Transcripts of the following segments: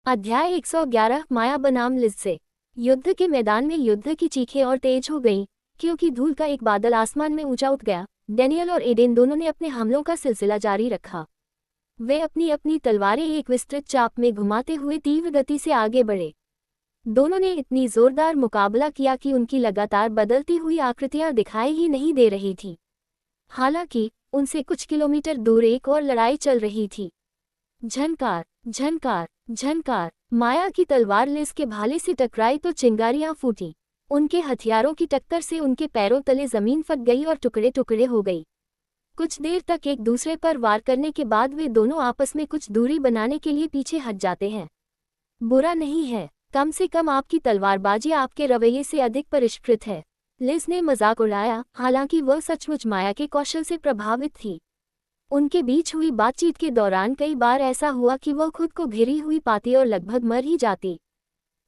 अध्याय 111 माया बनाम लिज से। युद्ध के मैदान में युद्ध की चीखें और तेज हो गईं, क्योंकि धूल का एक बादल आसमान में ऊंचा उठ गया। डैनियल और एडेन दोनों ने अपने हमलों का सिलसिला जारी रखा। वे अपनी अपनी तलवारें एक विस्तृत चाप में घुमाते हुए तीव्र गति से आगे बढ़े। दोनों ने इतनी जोरदार मुकाबला किया कि उनकी लगातार बदलती हुई आकृतियां दिखाई ही नहीं दे रही थी। हालांकि उनसे कुछ किलोमीटर दूर एक और लड़ाई चल रही थी। झनकार, झनकार, झनकार। माया की तलवार लिज के भाले से टकराई तो चिंगारियां फूटीं। उनके हथियारों की टक्कर से उनके पैरों तले जमीन फट गई और टुकड़े टुकड़े हो गई। कुछ देर तक एक दूसरे पर वार करने के बाद वे दोनों आपस में कुछ दूरी बनाने के लिए पीछे हट जाते हैं। बुरा नहीं है, कम से कम आपकी तलवारबाजी आपके रवैये से अधिक परिष्कृत है, लिज ने मजाक उड़ाया। हालांकि वह सचमुच माया के कौशल से प्रभावित थी। उनके बीच हुई बातचीत के दौरान कई बार ऐसा हुआ कि वह खुद को घिरी हुई पाती और लगभग मर ही जाती।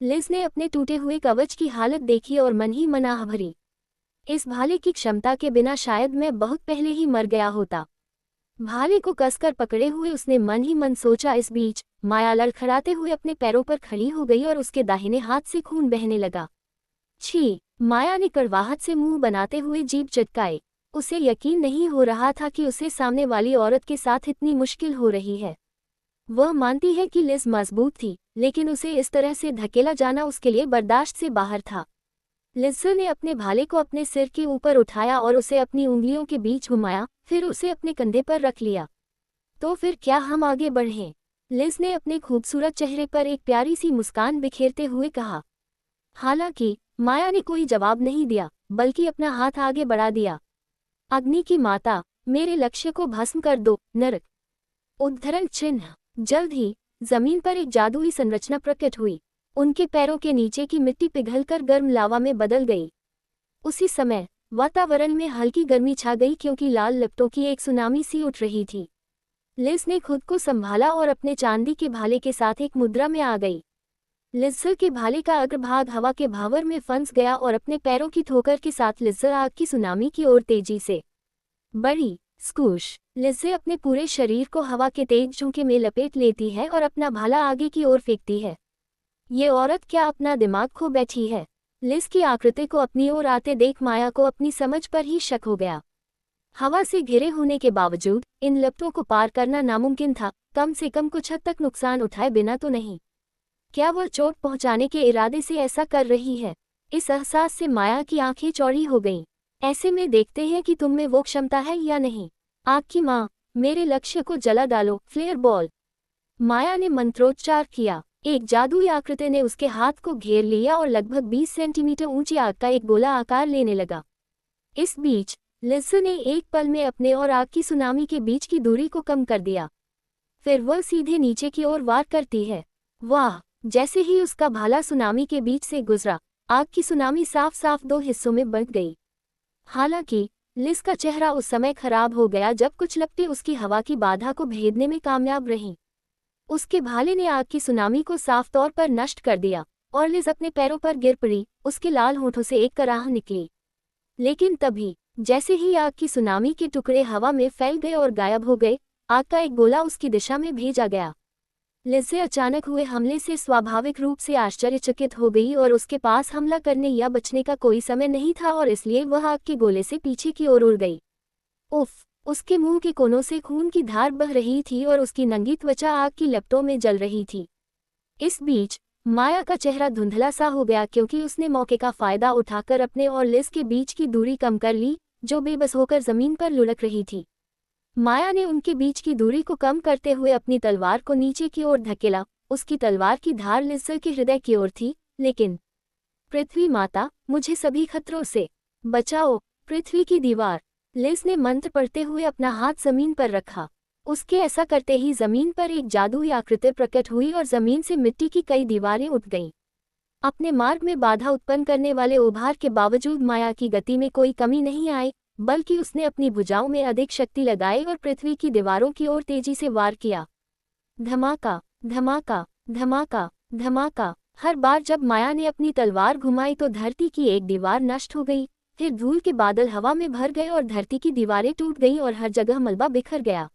लिज ने अपने टूटे हुए कवच की हालत देखी और मन ही मन आह भरी। इस भाले की क्षमता के बिना शायद मैं बहुत पहले ही मर गया होता। भाले को कसकर पकड़े हुए उसने मन ही मन सोचा। इस बीच माया लड़खड़ाते हुए अपने पैरों पर खड़ी हो गई और उसके दाहिने हाथ से खून बहने लगा। छी! माया ने कड़वाहट से मुंह बनाते हुए जीभ चटकाई। उसे यकीन नहीं हो रहा था कि उसे सामने वाली औरत के साथ इतनी मुश्किल हो रही है। वह मानती है कि लिज मजबूत थी, लेकिन उसे इस तरह से धकेला जाना उसके लिए बर्दाश्त से बाहर था। लिज ने अपने भाले को अपने सिर के ऊपर उठाया और उसे अपनी उंगलियों के बीच घुमाया, फिर उसे अपने कंधे पर रख लिया। तो फिर क्या हम आगे बढ़ें? लिज ने अपने खूबसूरत चेहरे पर एक प्यारी सी मुस्कान बिखेरते हुए कहा। हालांकि माया ने कोई जवाब नहीं दिया, बल्कि अपना हाथ आगे बढ़ा दिया। अग्नि की माता, मेरे लक्ष्य को भस्म कर दो, नरक। उद्धरण चिन्ह। जल्द ही जमीन पर एक जादुई संरचना प्रकट हुई। उनके पैरों के नीचे की मिट्टी पिघलकर गर्म लावा में बदल गई। उसी समय वातावरण में हल्की गर्मी छा गई, क्योंकि लाल लपटों की एक सुनामी सी उठ रही थी। लिज ने खुद को संभाला और अपने चांदी के भाले के साथ एक मुद्रा में आ गई। लिज्जर के भाले का अग्रभाग हवा के भावर में फंस गया और अपने पैरों की ठोकर के साथ लिज्जर आग की सुनामी की ओर तेजी से बढ़ी। स्कूश! लिज्जर अपने पूरे शरीर को हवा के तेज झोंके में लपेट लेती है और अपना भाला आगे की ओर फेंकती है। ये औरत क्या अपना दिमाग खो बैठी है? लिज की आकृति को अपनी ओर आते देख माया को अपनी समझ पर ही शक हो गया। हवा से घिरे होने के बावजूद इन लपटों को पार करना नामुमकिन था, कम से कम कुछ हद तक नुकसान उठाए बिना तो नहीं। क्या वह चोट पहुंचाने के इरादे से ऐसा कर रही है? इस एहसास से माया की आंखें चौड़ी हो गईं। ऐसे में देखते हैं कि तुम में वो क्षमता है या नहीं। आग की मां, मेरे लक्ष्य को जला डालो, फ्लेयर बॉल। माया ने मंत्रोच्चार किया। एक जादुई आकृति ने उसके हाथ को घेर लिया और लगभग 20 सेंटीमीटर ऊंची आग का एक गोला आकार लेने लगा। इस बीच लिज ने एक पल में अपने और आग की सुनामी के बीच की दूरी को कम कर दिया। फिर वह सीधे नीचे की ओर वार करती है। वाह! जैसे ही उसका भाला सुनामी के बीच से गुजरा, आग की सुनामी साफ साफ दो हिस्सों में बंट गई। हालांकि लिज का चेहरा उस समय खराब हो गया जब कुछ लपटें उसकी हवा की बाधा को भेदने में कामयाब रहीं। उसके भाले ने आग की सुनामी को साफ तौर पर नष्ट कर दिया और लिज अपने पैरों पर गिर पड़ी। उसके लाल होठों से एक कराह निकली। लेकिन तभी जैसे ही आग की सुनामी के टुकड़े हवा में फैल गए और गायब हो गए, आग का एक गोला उसकी दिशा में भेजा गया। लिज अचानक हुए हमले से स्वाभाविक रूप से आश्चर्यचकित हो गई और उसके पास हमला करने या बचने का कोई समय नहीं था और इसलिए वह आग के गोले से पीछे की ओर उड़ गई। उफ! उसके मुंह के कोनों से खून की धार बह रही थी और उसकी नंगी त्वचा आग की लपटों में जल रही थी। इस बीच माया का चेहरा धुंधला सा हो गया, क्योंकि उसने मौके का फायदा उठाकर अपने और लिज के बीच की दूरी कम कर ली, जो बेबस होकर जमीन पर लुढ़क रही थी। माया ने उनके बीच की दूरी को कम करते हुए अपनी तलवार को नीचे की ओर धकेला। उसकी तलवार की धार लिज्जर के हृदय की ओर थी, लेकिन पृथ्वी माता, मुझे सभी खतरों से बचाओ, पृथ्वी की दीवार। लिज ने मंत्र पढ़ते हुए अपना हाथ जमीन पर रखा। उसके ऐसा करते ही जमीन पर एक जादुई आकृति प्रकट हुई और जमीन से मिट्टी की कई दीवारें उठ गईं। अपने मार्ग में बाधा उत्पन्न करने वाले उभार के बावजूद माया की गति में कोई कमी नहीं आई, बल्कि उसने अपनी भुजाओं में अधिक शक्ति लगाई और पृथ्वी की दीवारों की ओर तेजी से वार किया। धमाका, धमाका, धमाका, धमाका। हर बार जब माया ने अपनी तलवार घुमाई तो धरती की एक दीवार नष्ट हो गई, फिर धूल के बादल हवा में भर गए और धरती की दीवारें टूट गईं और हर जगह मलबा बिखर गया।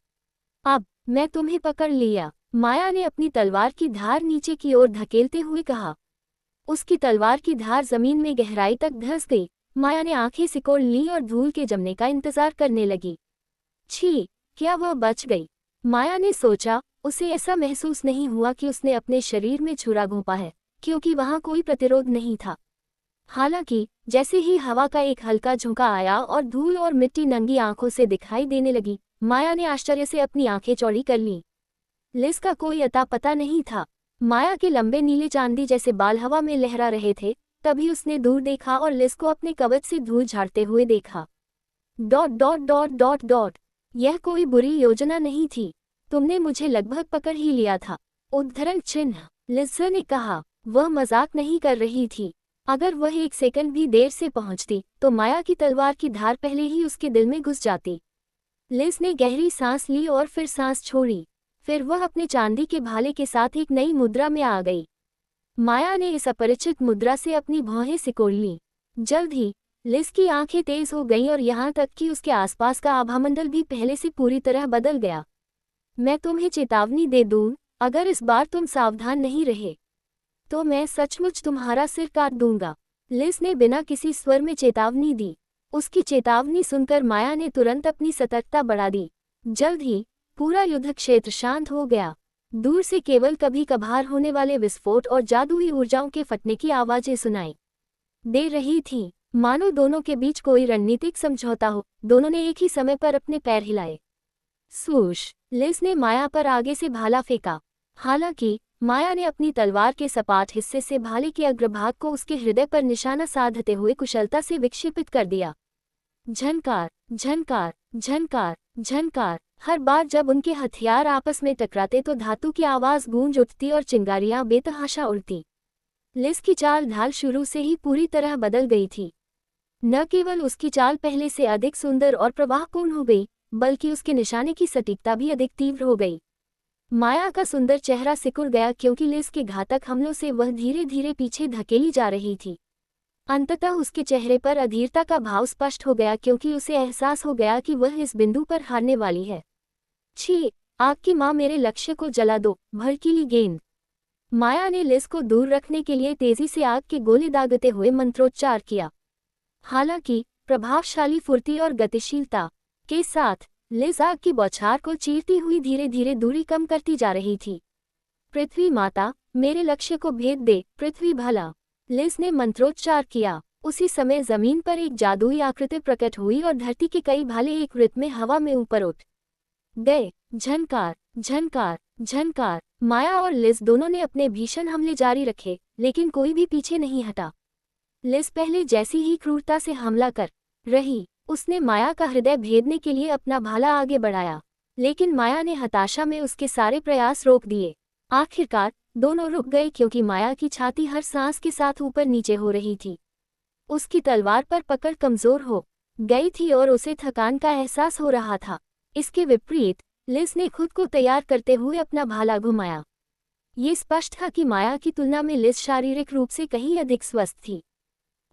अब मैं तुम्हें पकड़ लिया, माया ने अपनी तलवार की धार नीचे की ओर धकेलते हुए कहा। उसकी तलवार की धार जमीन में गहराई तक धंस गई। माया ने आंखें सिकोड़ ली और धूल के जमने का इंतजार करने लगी। छी, क्या वह बच गई? माया ने सोचा। उसे ऐसा महसूस नहीं हुआ कि उसने अपने शरीर में छुरा घोंपा है, क्योंकि वहां कोई प्रतिरोध नहीं था। हालांकि जैसे ही हवा का एक हल्का झोंका आया और धूल और मिट्टी नंगी आंखों से दिखाई देने लगी, माया ने आश्चर्य से अपनी आंखें चौड़ी कर लीं। लिस का कोई अता पता नहीं था। माया के लंबे नीले चांदी जैसे बाल हवा में लहरा रहे थे। तभी उसने दूर देखा और लिस को अपने कवच से धूल झाड़ते हुए देखा। Dot dot dot dot dot. यह कोई बुरी योजना नहीं थी। तुमने मुझे लगभग पकड़ ही लिया था। उद्धरण चिन्ह। लिस ने कहा। वह मजाक नहीं कर रही थी। अगर वह एक सेकंड भी देर से पहुंचती तो माया की तलवार की धार पहले ही उसके दिल में घुस जाती। लिस ने गहरी सांस ली और फिर सांस छोड़ी। फिर वह अपने चांदी के भाले के साथ एक नई मुद्रा में आ गई। माया ने इस अपरिचित मुद्रा से अपनी भौहें सिकोड़ लीं। जल्द ही लिस की आंखें तेज हो गईं और यहाँ तक कि उसके आसपास का आभामंडल भी पहले से पूरी तरह बदल गया। मैं तुम्हें चेतावनी दे दूं, अगर इस बार तुम सावधान नहीं रहे तो मैं सचमुच तुम्हारा सिर काट दूंगा। लिस ने बिना किसी स्वर में चेतावनी दी। उसकी चेतावनी सुनकर माया ने तुरंत अपनी सतर्कता बढ़ा दी। जल्द ही पूरा युद्ध क्षेत्र शांत हो गया। दूर से केवल कभी कभार होने वाले विस्फोट और जादुई ऊर्जाओं के फटने की आवाजें सुनाई दे रही थीं, मानो दोनों के बीच कोई रणनीतिक समझौता हो। दोनों ने एक ही समय पर अपने पैर हिलाए। स्वूश। लिस ने माया पर आगे से भाला फेंका। हालांकि माया ने अपनी तलवार के सपाट हिस्से से भाले के अग्रभाग को उसके हृदय पर निशाना साधते हुए कुशलता से विक्षेपित कर दिया। झनकार, झनकार, झनकार, झनकार। हर बार जब उनके हथियार आपस में टकराते तो धातु की आवाज गूंज उठती और चिंगारियां बेतहाशा उड़ती। लिस की चाल ढाल शुरू से ही पूरी तरह बदल गई थी। न केवल उसकी चाल पहले से अधिक सुंदर और प्रवाहपूर्ण हो गई, बल्कि उसके निशाने की सटीकता भी अधिक तीव्र हो गई। माया का सुंदर चेहरा सिकुड़ गया, क्योंकि लिस के घातक हमलों से वह धीरे धीरे पीछे धकेली जा रही थी। अंततः उसके चेहरे पर अधीरता का भाव स्पष्ट हो गया, क्योंकि उसे एहसास हो गया कि वह इस बिंदु पर हारने वाली है। छी, आग की मां, मेरे लक्ष्य को जला दो, भड़कीली गेंद। माया ने लिस को दूर रखने के लिए तेजी से आग के गोले दागते हुए मंत्रोच्चार किया। हालांकि प्रभावशाली फुर्ती और गतिशीलता के साथ लिस आग की बौछार को चीरती हुई धीरे धीरे दूरी कम करती जा रही थी। पृथ्वी माता, मेरे लक्ष्य को भेद दे, पृथ्वी भला। लिस ने मंत्रोच्चार किया। उसी समय जमीन पर एक जादुई आकृति प्रकट हुई और धरती के कई भाले एक वृत्त में हवा में ऊपर उठ गए। झनकार, झनकार, झनकार। माया और लिस दोनों ने अपने भीषण हमले जारी रखे, लेकिन कोई भी पीछे नहीं हटा। लिस पहले जैसी ही क्रूरता से हमला कर रही। उसने माया का हृदय भेदने के लिए अपना भाला आगे बढ़ाया, लेकिन माया ने हताशा में उसके सारे प्रयास रोक दिए। आखिरकार दोनों रुक गए, क्योंकि माया की छाती हर सांस के साथ ऊपर नीचे हो रही थी। उसकी तलवार पर पकड़ कमजोर हो गई थी और उसे थकान का एहसास हो रहा था। इसके विपरीत लिस ने खुद को तैयार करते हुए अपना भाला घुमाया। ये स्पष्ट था कि माया की तुलना में लिस शारीरिक रूप से कहीं अधिक स्वस्थ थी।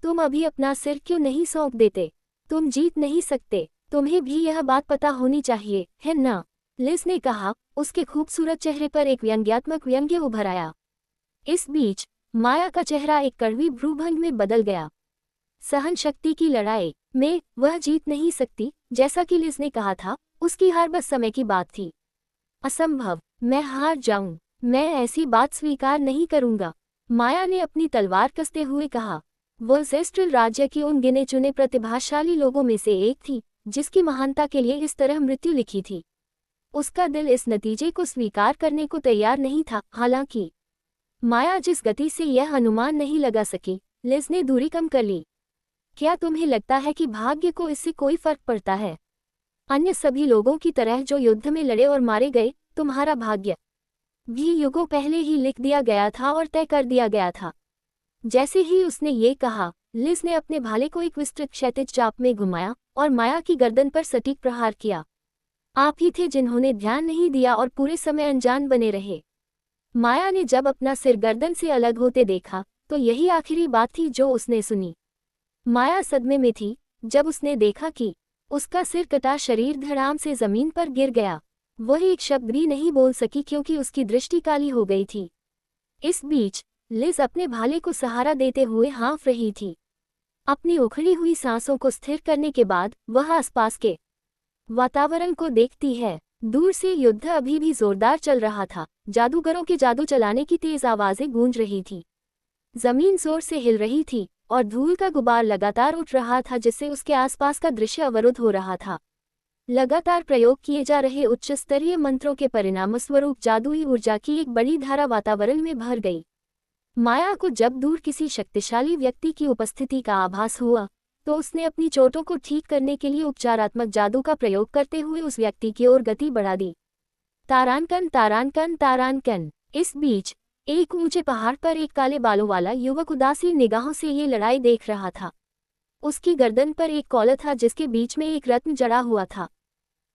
तुम अभी अपना सिर क्यों नहीं सौंप देते? तुम जीत नहीं सकते। तुम्हें भी यह बात पता होनी चाहिए, है ना? लिस ने कहा। उसके खूबसूरत चेहरे पर एक व्यंग्यात्मक व्यंग्य उभर आया। इस बीच माया का चेहरा एक कड़वी भ्रूभंग में बदल गया। सहन शक्ति की लड़ाई में वह जीत नहीं सकती। जैसा कि लिस ने कहा था, उसकी हार बस समय की बात थी। असंभव, मैं हार जाऊं। मैं ऐसी बात स्वीकार नहीं करूंगा, माया ने अपनी तलवार कसते हुए कहा। वह ज़ेस्ट्रिल राज्य की उन गिने चुने प्रतिभाशाली लोगों में से एक थी, जिसकी महानता के लिए इस तरह मृत्यु लिखी थी। उसका दिल इस नतीजे को स्वीकार करने को तैयार नहीं था। हालांकि माया जिस गति से यह अनुमान नहीं लगा सकी, लिस ने दूरी कम कर ली। क्या तुम्हें लगता है कि भाग्य को इससे कोई फर्क पड़ता है? अन्य सभी लोगों की तरह जो युद्ध में लड़े और मारे गए, तुम्हारा भाग्य भी युगों पहले ही लिख दिया गया था और तय कर दिया गया था। जैसे ही उसने ये कहा, लिस ने अपने भाले को एक विस्तृत क्षैतिज चाप में घुमाया और माया की गर्दन पर सटीक प्रहार किया। आप ही थे जिन्होंने ध्यान नहीं दिया और पूरे समय अनजान बने रहे। माया ने जब अपना सिर गर्दन से अलग होते देखा, तो यही आखिरी बात थी जो उसने सुनी। माया सदमे में थी जब उसने देखा कि उसका सिर कटा शरीर धड़ाम से जमीन पर गिर गया। वह एक शब्द भी नहीं बोल सकी क्योंकि उसकी दृष्टि काली हो गई थी। इस बीच लिज अपने भाले को सहारा देते हुए हाँफ रही थी। अपनी उखड़ी हुई सांसों को स्थिर करने के बाद वह आसपास के वातावरण को देखती है। दूर से युद्ध अभी भी जोरदार चल रहा था। जादूगरों के जादू चलाने की तेज आवाजें गूंज रही थी। जमीन जोर से हिल रही थी और धूल का गुबार लगातार उठ रहा था, जिससे उसके आसपास का दृश्य अवरुद्ध हो रहा था। लगातार प्रयोग किए जा रहे उच्च स्तरीय मंत्रों के परिणामस्वरूप जादुई ऊर्जा की एक बड़ी धारा वातावरण में भर गई। माया को जब दूर किसी शक्तिशाली व्यक्ति की उपस्थिति का आभास हुआ तो उसने अपनी चोटों को ठीक करने के लिए उपचारात्मक जादू का प्रयोग करते हुए उस व्यक्ति की ओर गति बढ़ा दी। तारानकन तारानकन तारानकन। इस बीच एक ऊंचे पहाड़ पर एक काले बालों वाला युवक उदासीन निगाहों से ये लड़ाई देख रहा था। उसकी गर्दन पर एक कॉलर था जिसके बीच में एक रत्न जड़ा हुआ था।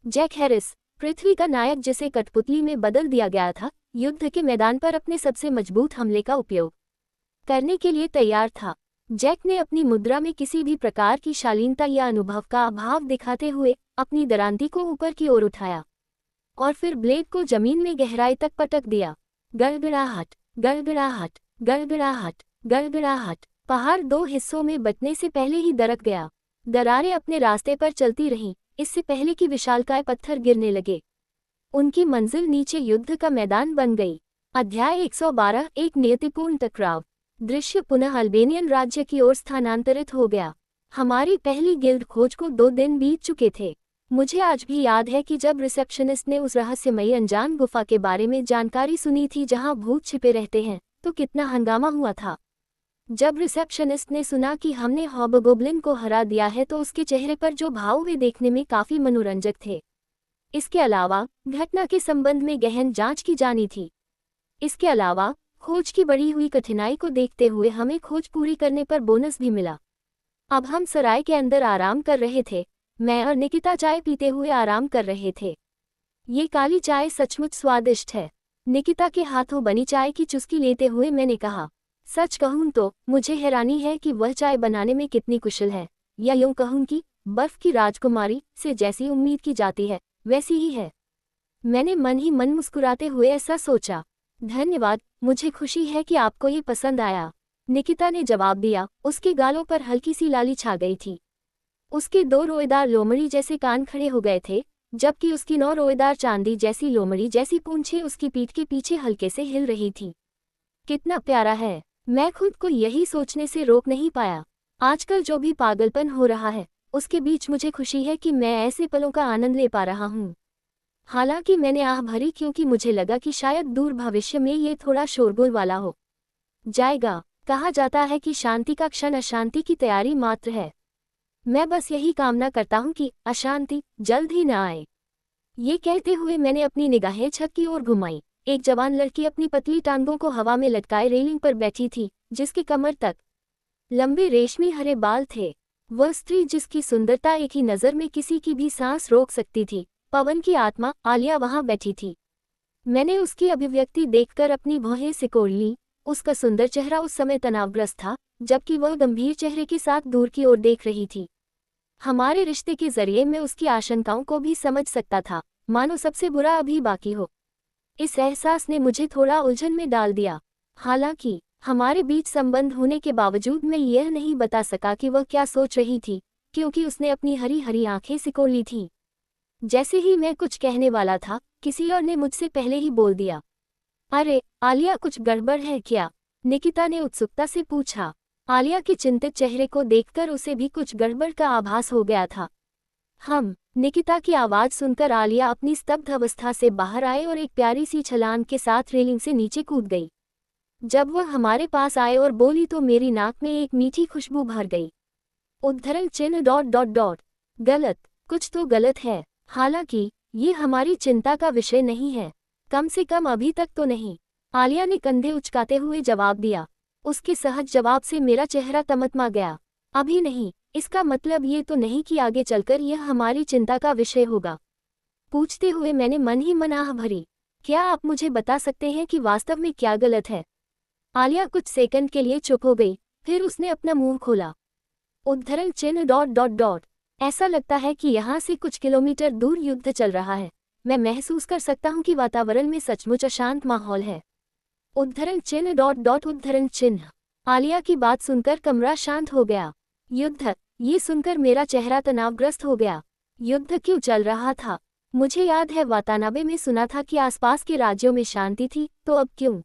जैक हैरिस, पृथ्वी का नायक जिसे कठपुतली में बदल दिया गया था, युद्ध के मैदान पर अपने सबसे मजबूत हमले का उपयोग करने के लिए तैयार था। जैक ने अपनी मुद्रा में किसी भी प्रकार की शालीनता या अनुभव का अभाव दिखाते हुए अपनी दरांती को ऊपर की ओर उठाया और फिर ब्लेड को जमीन में गहराई तक पटक दिया। गड़गड़ाहट, गड़गड़ाहट, गड़गड़ाहट, गड़गड़ाहट। पहाड़ दो हिस्सों में बंटने से पहले ही दरक गया। दरारें अपने रास्ते पर चलती रहीं, इससे पहले कि विशालकाय पत्थर गिरने लगे। उनकी मंजिल नीचे युद्ध का मैदान बन गई। अध्याय 112, एक नियतिपूर्ण टकराव। दृश्य पुनः अल्बेनियन राज्य की ओर स्थानांतरित हो गया। हमारी पहली गिल्ड खोज को 2 दिन बीत चुके थे। मुझे आज भी याद है कि जब रिसेप्शनिस्ट ने उस रहस्यमयी अनजान गुफा के बारे में जानकारी सुनी थी जहां भूत छिपे रहते हैं, तो कितना हंगामा हुआ था। जब रिसेप्शनिस्ट ने सुना कि हमने हॉबगोब्लिन को हरा दिया है तो उसके चेहरे पर जो भाव वे देखने में काफी मनोरंजक थे। इसके अलावा घटना के संबंध में गहन जांच की जानी थी। इसके अलावा खोज की बढ़ी हुई कठिनाई को देखते हुए हमें खोज पूरी करने पर बोनस भी मिला। अब हम सराय के अंदर आराम कर रहे थे। मैं और निकिता चाय पीते हुए आराम कर रहे थे। ये काली चाय सचमुच स्वादिष्ट है। निकिता के हाथों बनी चाय की चुस्की लेते हुए मैंने कहा, सच कहूं तो मुझे हैरानी है कि वह चाय बनाने में कितनी कुशल है, या यूं कहूं कि बर्फ की राजकुमारी से जैसी उम्मीद की जाती है वैसी ही है। मैंने मन ही मन मुस्कुराते हुए ऐसा सोचा। धन्यवाद, मुझे खुशी है कि आपको ये पसंद आया, निकिता ने जवाब दिया। उसके गालों पर हल्की सी लाली छा गई थी। उसके 2 रोएदार लोमड़ी जैसे कान खड़े हो गए थे, जबकि उसकी 9 रोएदार चांदी जैसी लोमड़ी जैसी पूंछें उसकी पीठ के पीछे हल्के से हिल रही थी। कितना प्यारा है। मैं खुद को यही सोचने से रोक नहीं पाया। आजकल जो भी पागलपन हो रहा है उसके बीच मुझे खुशी है कि मैं ऐसे पलों का आनंद ले पा रहा हूँ। हालांकि मैंने आह भरी क्योंकि मुझे लगा कि शायद दूर भविष्य में ये थोड़ा शोरगुल वाला हो जाएगा। कहा जाता है कि शांति का क्षण अशांति की तैयारी मात्र है। मैं बस यही कामना करता हूँ कि अशांति जल्द ही न आए। ये कहते हुए मैंने अपनी निगाहें छत की ओर घुमाई। एक जवान लड़की अपनी पतली टांगों को हवा में लटकाए रेलिंग पर बैठी थी, जिसकी कमर तक लंबे रेशमी हरे बाल थे। वह स्त्री जिसकी सुंदरता एक ही नज़र में किसी की भी सांस रोक सकती थी, पवन की आत्मा आलिया वहां बैठी थी। मैंने उसकी अभिव्यक्ति देखकर अपनी भौहें सिकोड़ ली। उसका सुंदर चेहरा उस समय तनावग्रस्त था, जबकि वह गंभीर चेहरे के साथ दूर की ओर देख रही थी। हमारे रिश्ते के जरिए मैं उसकी आशंकाओं को भी समझ सकता था, मानो सबसे बुरा अभी बाकी हो। इस एहसास ने मुझे थोड़ा उलझन में डाल दिया। हालांकि हमारे बीच संबंध होने के बावजूद मैं यह नहीं बता सका कि वह क्या सोच रही थी, क्योंकि उसने अपनी हरी हरी आंखें सिकोड़ ली थीं। जैसे ही मैं कुछ कहने वाला था, किसी और ने मुझसे पहले ही बोल दिया। अरे आलिया, कुछ गड़बड़ है क्या? निकिता ने उत्सुकता से पूछा। आलिया के चिंतित चेहरे को देखकर उसे भी कुछ गड़बड़ का आभास हो गया था। निकिता की आवाज़ सुनकर आलिया अपनी स्तब्ध अवस्था से बाहर आए और एक प्यारी सी छलांग के साथ रेलिंग से नीचे कूद गई। जब वह हमारे पास आए और बोली तो मेरी नाक में एक मीठी खुशबू भर गई। उद्धरण चिन्ह ... गलत, कुछ तो गलत है। हालांकि ये हमारी चिंता का विषय नहीं है, कम से कम अभी तक तो नहीं, आलिया ने कंधे उचकाते हुए जवाब दिया। उसके सहज जवाब से मेरा चेहरा तमतमा गया। अभी नहीं, इसका मतलब ये तो नहीं कि आगे चलकर यह हमारी चिंता का विषय होगा। पूछते हुए मैंने मन ही मन आह भरी। क्या आप मुझे बता सकते हैं कि वास्तव में क्या गलत है? आलिया कुछ सेकंड के लिए चुप हो गई, फिर उसने अपना मुंह खोला। उद्धरण चिन्ह ... ऐसा लगता है कि यहाँ से कुछ किलोमीटर दूर युद्ध चल रहा है। मैं महसूस कर सकता हूँ कि वातावरण में सचमुच अशांत माहौल है। उद्धरण चिन्ह डॉट डॉट उद्धरण चिन्ह। आलिया की बात सुनकर कमरा शांत हो गया। युद्ध, ये सुनकर मेरा चेहरा तनावग्रस्त हो गया। युद्ध क्यों चल रहा था? मुझे याद है वातानाबे में सुना था कि आसपास के राज्यों में शांति थी, तो अब क्यों?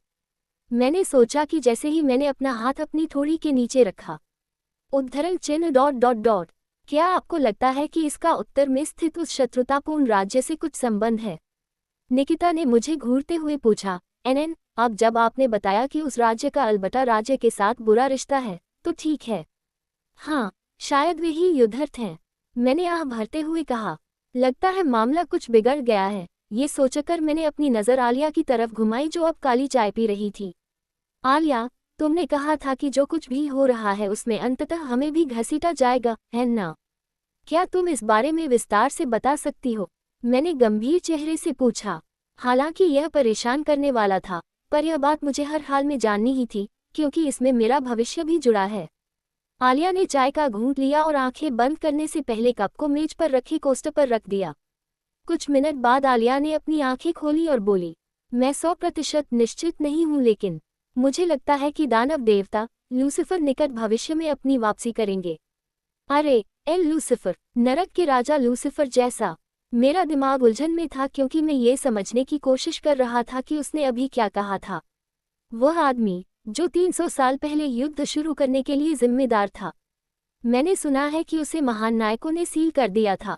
मैंने सोचा कि जैसे ही मैंने अपना हाथ अपनी थोड़ी के नीचे रखा। उद्धरण चिन्ह डॉट डॉट डॉट। क्या आपको लगता है कि इसका उत्तर में स्थित उस शत्रुतापूर्ण राज्य से कुछ संबंध है? निकिता ने मुझे घूरते हुए पूछा। एनएन, अब जब आपने बताया कि उस राज्य का अलबटा राज्य के साथ बुरा रिश्ता है, तो ठीक है। हाँ, शायद वे ही युद्धरथ हैं, मैंने आह भरते हुए कहा। लगता है मामला कुछ बिगड़ गया है। ये सोचकर मैंने अपनी नज़र आलिया की तरफ घुमाई जो अब काली चाय पी रही थी। आलिया, तुमने कहा था कि जो कुछ भी हो रहा है उसमें अंततः हमें भी घसीटा जाएगा, है ना? क्या तुम इस बारे में विस्तार से बता सकती हो? मैंने गंभीर चेहरे से पूछा। हालांकि यह परेशान करने वाला था, पर यह बात मुझे हर हाल में जाननी ही थी, क्योंकि इसमें मेरा भविष्य भी जुड़ा है। आलिया ने चाय का घूंट लिया और आंखें बंद करने से पहले कप को मेज पर रखे कोष्ठ पर रख दिया। कुछ मिनट बाद आलिया ने अपनी आंखें खोली और बोली, मैं 100% निश्चित नहीं हूँ, लेकिन मुझे लगता है कि दानव देवता लूसिफर निकट भविष्य में अपनी वापसी करेंगे। अरे, एल लूसिफर, नरक के राजा लूसिफर जैसा। मेरा दिमाग उलझन में था क्योंकि मैं ये समझने की कोशिश कर रहा था कि उसने अभी क्या कहा था। वह आदमी जो 300 साल पहले युद्ध शुरू करने के लिए जिम्मेदार था। मैंने सुना है कि उसे महान नायकों ने सील कर दिया था,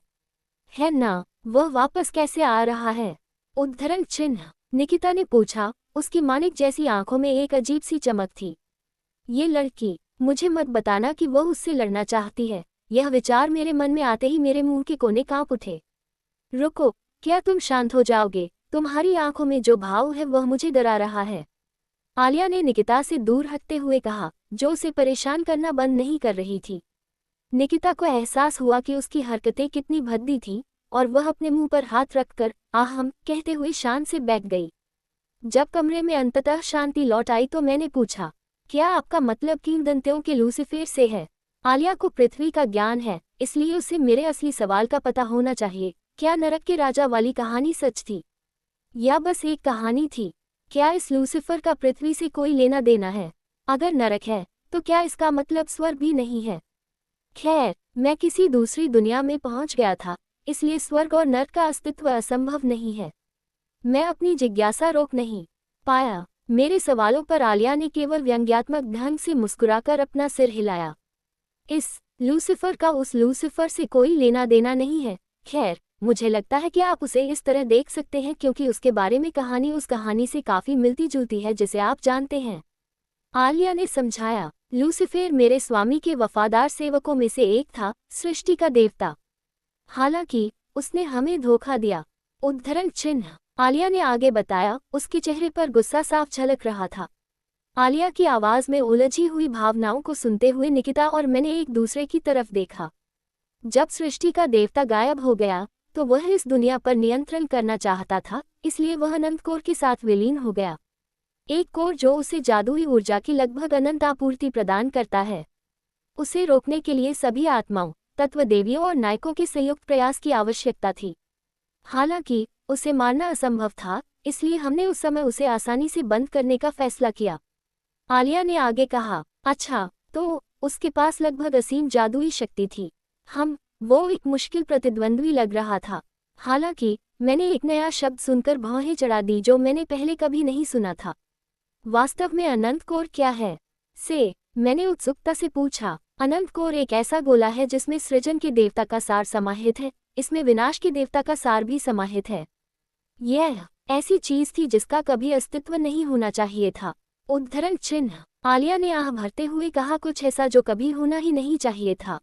है ना? वह वापस कैसे आ रहा है? उद्धरण चिन्ह। निकिता ने पूछा। उसकी मानिक जैसी आंखों में एक अजीब सी चमक थी। ये लड़की, मुझे मत बताना कि वह उससे लड़ना चाहती है। यह विचार मेरे मन में आते ही मेरे मुंह के कोने कांप उठे। रुको, क्या तुम शांत हो जाओगे? तुम्हारी आंखों में जो भाव है वह मुझे डरा रहा है, आलिया ने निकिता से दूर हटते हुए कहा, जो उसे परेशान करना बंद नहीं कर रही थी। निकिता को एहसास हुआ कि उसकी हरकतें कितनी भद्दी थीं, और वह अपने मुंह पर हाथ रखकर आहम कहते हुए शांत से बैठ गई। जब कमरे में अंततः शांति लौट आई तो मैंने पूछा, क्या आपका मतलब किंवदंतियों के लूसीफर से है? आलिया को पृथ्वी का ज्ञान है, इसलिए उसे मेरे असली सवाल का पता होना चाहिए। क्या नरक के राजा वाली कहानी सच थी, या बस एक कहानी थी? क्या इस लूसीफर का पृथ्वी से कोई लेना देना है? अगर नरक है, तो क्या इसका मतलब स्वर्ग भी नहीं है? खैर, मैं किसी दूसरी दुनिया में पहुंच गया था, इसलिए स्वर्ग और नरक का अस्तित्व असंभव नहीं है। मैं अपनी जिज्ञासा रोक नहीं पाया। मेरे सवालों पर आलिया ने केवल व्यंग्यात्मक ढंग से मुस्कुराकर अपना सिर हिलाया। इस लूसीफर का उस लूसीफर से कोई लेना देना नहीं है। खैर, मुझे लगता है कि आप उसे इस तरह देख सकते हैं क्योंकि उसके बारे में कहानी उस कहानी से काफी मिलती जुलती है जिसे आप जानते हैं, आलिया ने समझाया। लूसीफर मेरे स्वामी के वफादार सेवकों में से एक था, सृष्टि का देवता। हालांकि उसने हमें धोखा दिया। उद्धरण चिन्ह। आलिया ने आगे बताया। उसके चेहरे पर गुस्सा साफ झलक रहा था। आलिया की आवाज में उलझी हुई भावनाओं को सुनते हुए निकिता और मैंने एक दूसरे की तरफ देखा। जब सृष्टि का देवता गायब हो गया तो वह इस दुनिया पर नियंत्रण करना चाहता था, इसलिए वह अनंत कोर के साथ विलीन हो गया। एक कोर जो उसे जादुई ऊर्जा की लगभग अनंत आपूर्ति प्रदान करता है। उसे रोकने के लिए सभी आत्माओं, तत्व देवियों और नायकों के संयुक्त प्रयास की आवश्यकता थी। हालांकि उसे मारना असंभव था, इसलिए हमने उस समय उसे आसानी से बंद करने का फैसला किया। आलिया ने आगे कहा, अच्छा, तो उसके पास लगभग असीम जादुई शक्ति थी। वो एक मुश्किल प्रतिद्वंद्वी लग रहा था। हालांकि मैंने एक नया शब्द सुनकर भौहें चढ़ा दी जो मैंने पहले कभी नहीं सुना था। वास्तव में अनंत कोर क्या है? मैंने उत्सुकता से पूछा। अनंत कोर एक ऐसा गोला है जिसमें सृजन के देवता का सार समाहित है, इसमें विनाश के देवता का सार भी समाहित है। यह ऐसी चीज थी जिसका कभी अस्तित्व नहीं होना चाहिए था। उद्धरण चिन्ह। आलिया ने आह भरते हुए कहा, कुछ ऐसा जो कभी होना ही नहीं चाहिए था।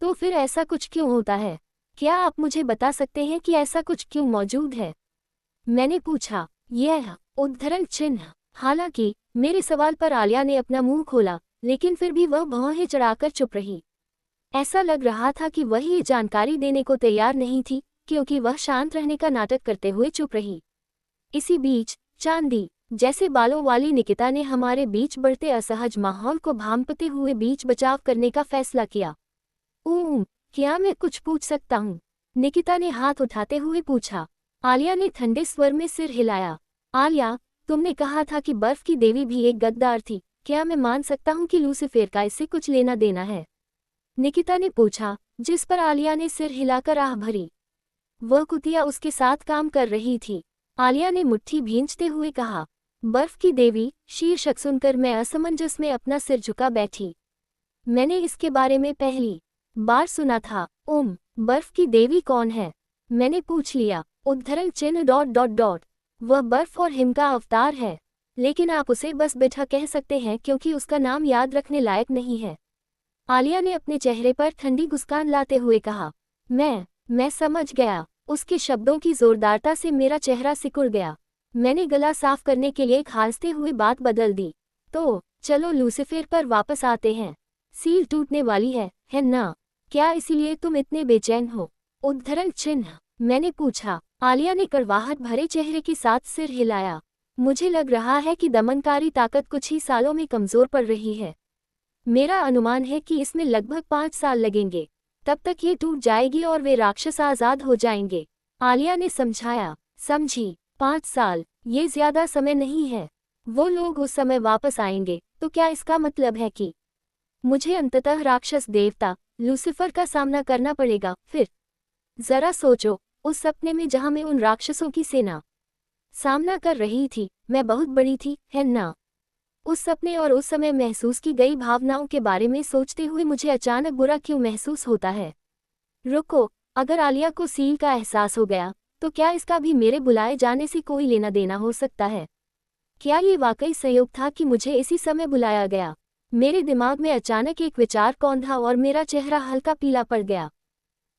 तो फिर ऐसा कुछ क्यों होता है? क्या आप मुझे बता सकते हैं कि ऐसा कुछ क्यों मौजूद है? मैंने पूछा। यह उद्धरण चिन्ह। हालांकि मेरे सवाल पर आलिया ने अपना मुंह खोला, लेकिन फिर भी वह भौहें चढ़ाकर चुप रही। ऐसा लग रहा था कि वह ये जानकारी देने को तैयार नहीं थी, क्योंकि वह शांत रहने का नाटक करते हुए चुप रही। इसी बीच चांदी जैसे बालों वाली निकिता ने हमारे बीच बढ़ते असहज माहौल को भांपते हुए बीच बचाव करने का फैसला किया। क्या मैं कुछ पूछ सकता हूँ? निकिता ने हाथ उठाते हुए पूछा। आलिया ने ठंडे स्वर में सिर हिलाया। आलिया, तुमने कहा था कि बर्फ की देवी भी एक गद्दार थी, क्या मैं मान सकता हूँ कि लूसीफर का इससे कुछ लेना देना है? निकिता ने पूछा, जिस पर आलिया ने सिर हिलाकर आह भरी। वह कुतिया उसके साथ काम कर रही थी। आलिया ने मुट्ठी भींचते हुए कहा। बर्फ की देवी शीर्षक सुनकर मैं असमंजस में अपना सिर झुका बैठी। मैंने इसके बारे में पहली बार सुना था। बर्फ की देवी कौन है? मैंने पूछ लिया। उद्धरण चिन्ह ... वह बर्फ और हिम का अवतार है, लेकिन आप उसे बस बेटा कह सकते हैं क्योंकि उसका नाम याद रखने लायक नहीं है। आलिया ने अपने चेहरे पर ठंडी मुस्कान लाते हुए कहा। मैं समझ गया। उसके शब्दों की जोरदारता से मेरा चेहरा सिकुड़ गया। मैंने गला साफ करने के लिए खांसते हुए बात बदल दी। तो चलो लूसीफर पर वापस आते हैं। सील टूटने वाली है ना? क्या इसीलिए तुम इतने बेचैन हो? उद्धरण चिन्ह, मैंने पूछा। आलिया ने कड़वाहट भरे चेहरे के साथ सिर हिलाया। मुझे लग रहा है कि दमनकारी ताकत कुछ ही सालों में कमजोर पड़ रही है। मेरा अनुमान है कि इसमें लगभग 5 साल लगेंगे। तब तक ये टूट जाएगी और वे राक्षस आजाद हो जाएंगे। आलिया ने समझाया। समझी? 5 साल, ये ज्यादा समय नहीं है। वो लोग उस समय वापस आएंगे, तो क्या इसका मतलब है कि मुझे अंततः राक्षस देवता लूसीफर का सामना करना पड़ेगा? फिर जरा सोचो, उस सपने में जहां मैं उन राक्षसों की सेना सामना कर रही थी, मैं बहुत बड़ी थी, है ना? उस सपने और उस समय महसूस की गई भावनाओं के बारे में सोचते हुए मुझे अचानक बुरा क्यों महसूस होता है? रुको, अगर आलिया को सील का एहसास हो गया, तो क्या इसका भी मेरे बुलाए जाने से कोई लेना देना हो सकता है? क्या ये वाकई संयोग था कि मुझे इसी समय बुलाया गया? मेरे दिमाग में अचानक एक विचार कौंधा और मेरा चेहरा हल्का पीला पड़ गया।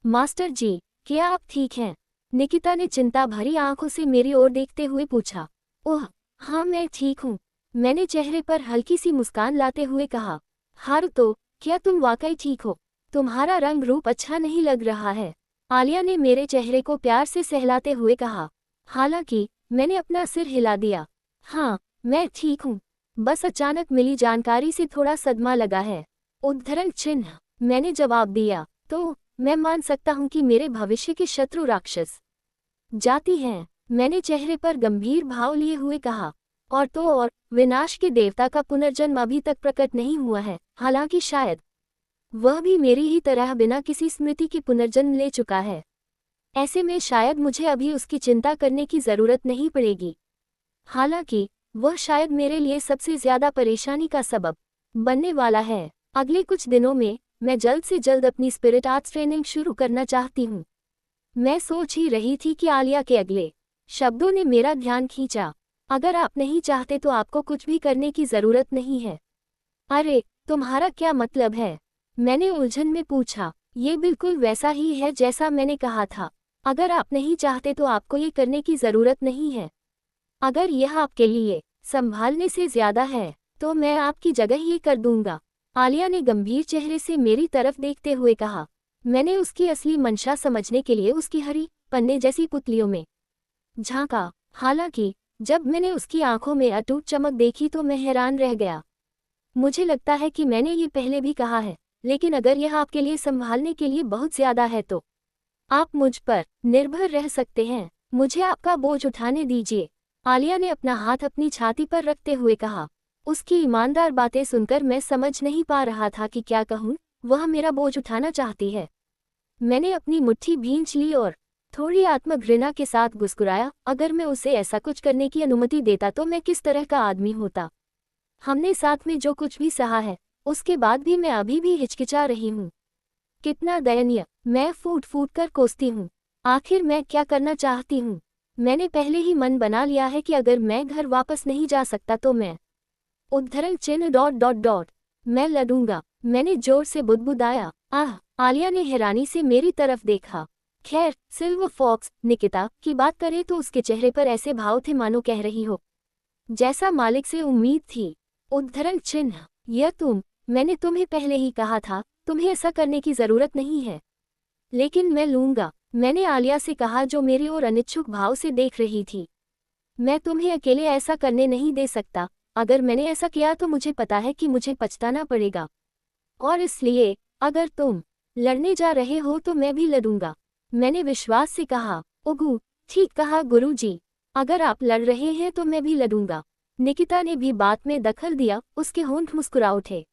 मास्टर जी, क्या आप ठीक हैं? निकिता ने चिंता भरी आंखों से मेरी ओर देखते हुए पूछा। ओह हाँ, मैं ठीक हूँ, मैंने चेहरे पर हल्की सी मुस्कान लाते हुए कहा। हारुतो, क्या तुम वाकई ठीक हो? तुम्हारा रंग रूप अच्छा नहीं लग रहा है। आलिया ने मेरे चेहरे को प्यार से सहलाते हुए कहा। हालांकि मैंने अपना सिर हिला दिया। हाँ, मैं ठीक हूँ, बस अचानक मिली जानकारी से थोड़ा सदमा लगा है। उद्धरण चिन्ह, मैंने जवाब दिया। तो मैं मान सकता हूँ कि मेरे भविष्य के शत्रु राक्षस जाति हैं? मैंने चेहरे पर गंभीर भाव लिए हुए कहा। और विनाश के देवता का पुनर्जन्म अभी तक प्रकट नहीं हुआ है, हालांकि शायद वह भी मेरी ही तरह बिना किसी स्मृति के पुनर्जन्म ले चुका है। ऐसे में शायद मुझे अभी उसकी चिंता करने की जरूरत नहीं पड़ेगी। हालांकि वह शायद मेरे लिए सबसे ज्यादा परेशानी का सबब बनने वाला है। अगले कुछ दिनों में मैं जल्द से जल्द अपनी स्पिरिट आर्ट्स ट्रेनिंग शुरू करना चाहती हूँ। मैं सोच ही रही थी कि आलिया के अगले शब्दों ने मेरा ध्यान खींचा। अगर आप नहीं चाहते तो आपको कुछ भी करने की जरूरत नहीं है। अरे, तुम्हारा क्या मतलब है? मैंने उलझन में पूछा। ये बिल्कुल वैसा ही है जैसा मैंने कहा था। अगर आप नहीं चाहते तो आपको ये करने की जरूरत नहीं है। अगर यह आपके लिए संभालने से ज्यादा है, तो मैं आपकी जगह ये कर दूंगा। आलिया ने गंभीर चेहरे से मेरी तरफ देखते हुए कहा। मैंने उसकी असली मंशा समझने के लिए उसकी हरी पन्ने जैसी पुतलियों में झांका। हालांकि जब मैंने उसकी आंखों में अटूट चमक देखी तो मैं हैरान रह गया। मुझे लगता है कि मैंने ये पहले भी कहा है, लेकिन अगर यह आपके लिए संभालने के लिए बहुत ज्यादा है तो आप मुझ पर निर्भर रह सकते हैं। मुझे आपका बोझ उठाने दीजिए। आलिया ने अपना हाथ अपनी छाती पर रखते हुए कहा। उसकी ईमानदार बातें सुनकर मैं समझ नहीं पा रहा था कि क्या कहूँ। वह मेरा बोझ उठाना चाहती है। मैंने अपनी मुट्ठी भींच ली और थोड़ी आत्मघृणा के साथ मुस्कुराया। अगर मैं उसे ऐसा कुछ करने की अनुमति देता तो मैं किस तरह का आदमी होता? हमने साथ में जो कुछ भी सहा है, उसके बाद भी मैं अभी भी हिचकिचा रही हूँ। कितना दयनीय। मैं फूट फूट कर कोसती हूँ। आखिर मैं क्या करना चाहती हूँ? मैंने पहले ही मन बना लिया है कि अगर मैं घर वापस नहीं जा सकता तो मैं उद्धरण चिन्ह ... मैं लड़ूंगा। मैंने जोर से बुदबुदाया। आलिया ने हैरानी से मेरी तरफ देखा। खैर, सिल्वर फॉक्स निकिता की बात करें तो उसके चेहरे पर ऐसे भाव थे मानो कह रही हो जैसा मालिक से उम्मीद थी। उद्धरण चिन्ह, यह मैंने तुम्हें पहले ही कहा था, तुम्हें ऐसा करने की जरूरत नहीं है। लेकिन मैं लूंगा, मैंने आलिया से कहा जो मेरी ओर अनिच्छुक भाव से देख रही थी। मैं तुम्हें अकेले ऐसा करने नहीं दे सकता। अगर मैंने ऐसा किया तो मुझे पता है कि मुझे पछताना पड़ेगा। और इसलिए अगर तुम लड़ने जा रहे हो तो मैं भी लड़ूंगा। मैंने विश्वास से कहा। ओगू, ठीक कहा गुरुजी, अगर आप लड़ रहे हैं तो मैं भी लड़ूंगा। निकिता ने भी बात में दखल दिया, उसके होंठ मुस्कुरा उठे।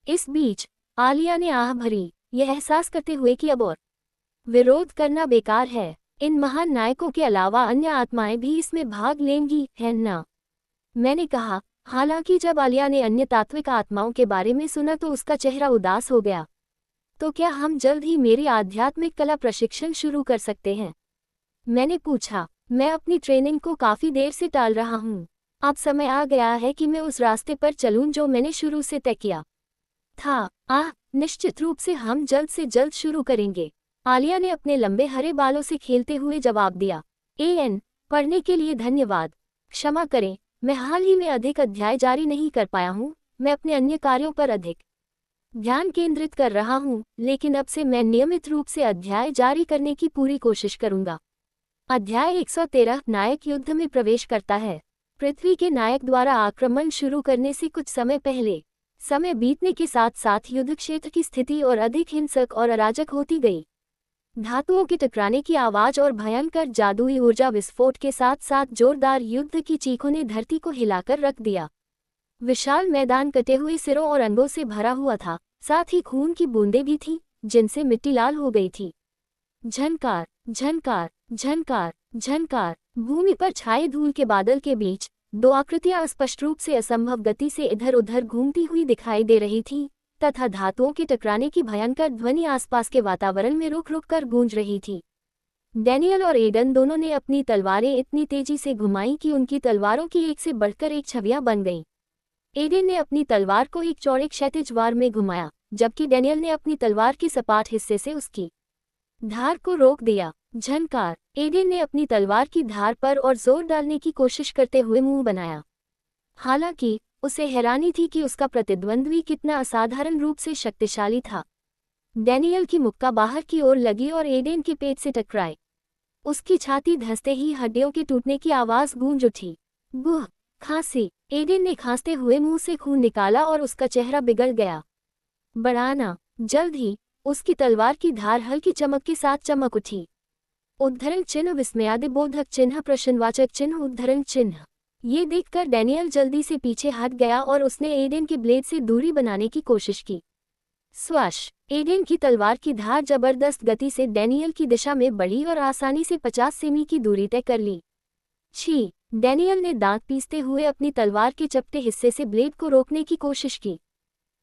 इस बीच आलिया ने आह भरी, यह एहसास करते हुए कि अब और विरोध करना बेकार है। इन महान नायकों के अलावा अन्य आत्माएं भी इसमें भाग लेंगी, है ना? मैंने कहा। हालांकि जब आलिया ने अन्य तात्विक आत्माओं के बारे में सुना तो उसका चेहरा उदास हो गया। तो क्या हम जल्द ही मेरी आध्यात्मिक कला प्रशिक्षण शुरू कर सकते हैं? मैंने पूछा। मैं अपनी ट्रेनिंग को काफी देर से टाल रहा हूँ। अब समय आ गया है कि मैं उस रास्ते पर चलूं जो मैंने शुरू से तय किया था। निश्चित रूप से हम जल्द से जल्द शुरू करेंगे, आलिया ने अपने लंबे हरे बालों से खेलते हुए जवाब दिया। एएन, पढ़ने के लिए धन्यवाद। क्षमा करें, मैं हाल ही में अधिक अध्याय जारी नहीं कर पाया हूँ। मैं अपने अन्य कार्यों पर अधिक ध्यान केंद्रित कर रहा हूँ, लेकिन अब से मैं नियमित रूप से अध्याय जारी करने की पूरी कोशिश करूंगा। अध्याय 113 नायक युद्ध में प्रवेश करता है। पृथ्वी के नायक द्वारा आक्रमण शुरू करने से कुछ समय पहले, समय बीतने के साथ साथ युद्ध क्षेत्र की स्थिति और अधिक हिंसक और अराजक होती गई। धातुओं के टकराने की आवाज और भयंकर जादुई ऊर्जा विस्फोट के साथ साथ जोरदार युद्ध की चीखों ने धरती को हिलाकर रख दिया। विशाल मैदान कटे हुए सिरों और अंगों से भरा हुआ था, साथ ही खून की बूंदें भी थीं, जिनसे मिट्टी लाल हो गई थी। झनकार, झनकार, झनकार, झनकार। भूमि पर छाए धूल के बादल के बीच दो आकृतियां स्पष्ट रूप से असंभव गति से इधर उधर घूमती हुई दिखाई दे रही थीं, तथा धातुओं के टकराने की भयंकर ध्वनि आसपास के वातावरण में रुक रुक कर गूंज रही थी। डैनियल और एडन दोनों ने अपनी तलवारें इतनी तेजी से घुमाई कि उनकी तलवारों की एक से बढ़कर एक छवियां बन गईं। एडन ने अपनी तलवार को एक चौड़े क्षैतिज वार में घुमाया, जबकि डैनियल ने अपनी तलवार के सपाट हिस्से से उसकी धार को रोक दिया। झनकार। एडन ने अपनी तलवार की धार पर और जोर डालने की कोशिश करते हुए मुंह बनाया। हालांकि उसे हैरानी थी कि उसका प्रतिद्वंद्वी कितना असाधारण रूप से शक्तिशाली था। डैनियल की मुक्का बाहर की ओर लगी और एडन के पेट से टकराई। उसकी छाती धंसते ही हड्डियों के टूटने की आवाज गूंज उठी। बुह, खांसी। एडन ने खांसते हुए मुंह से खून निकाला और उसका चेहरा बिगड़ गया। बढ़ाना। जल्द ही उसकी तलवार की धार हल्की चमक के साथ चमक उठी। उद्धरण चिन्ह, विस्मयादिबोधक चिन्ह, प्रश्नवाचक चिन्ह, उद्धरण चिन्ह। ये देखकर डैनियल जल्दी से पीछे हट गया और उसने एडन के ब्लेड से दूरी बनाने की कोशिश की। स्वाश। एडन की तलवार की धार जबरदस्त गति से डैनियल की दिशा में बढ़ी और आसानी से 50 सेमी की दूरी तय कर ली। छी। डैनियल ने दांत पीसते हुए अपनी तलवार के चपटे हिस्से से ब्लेड को रोकने की कोशिश की।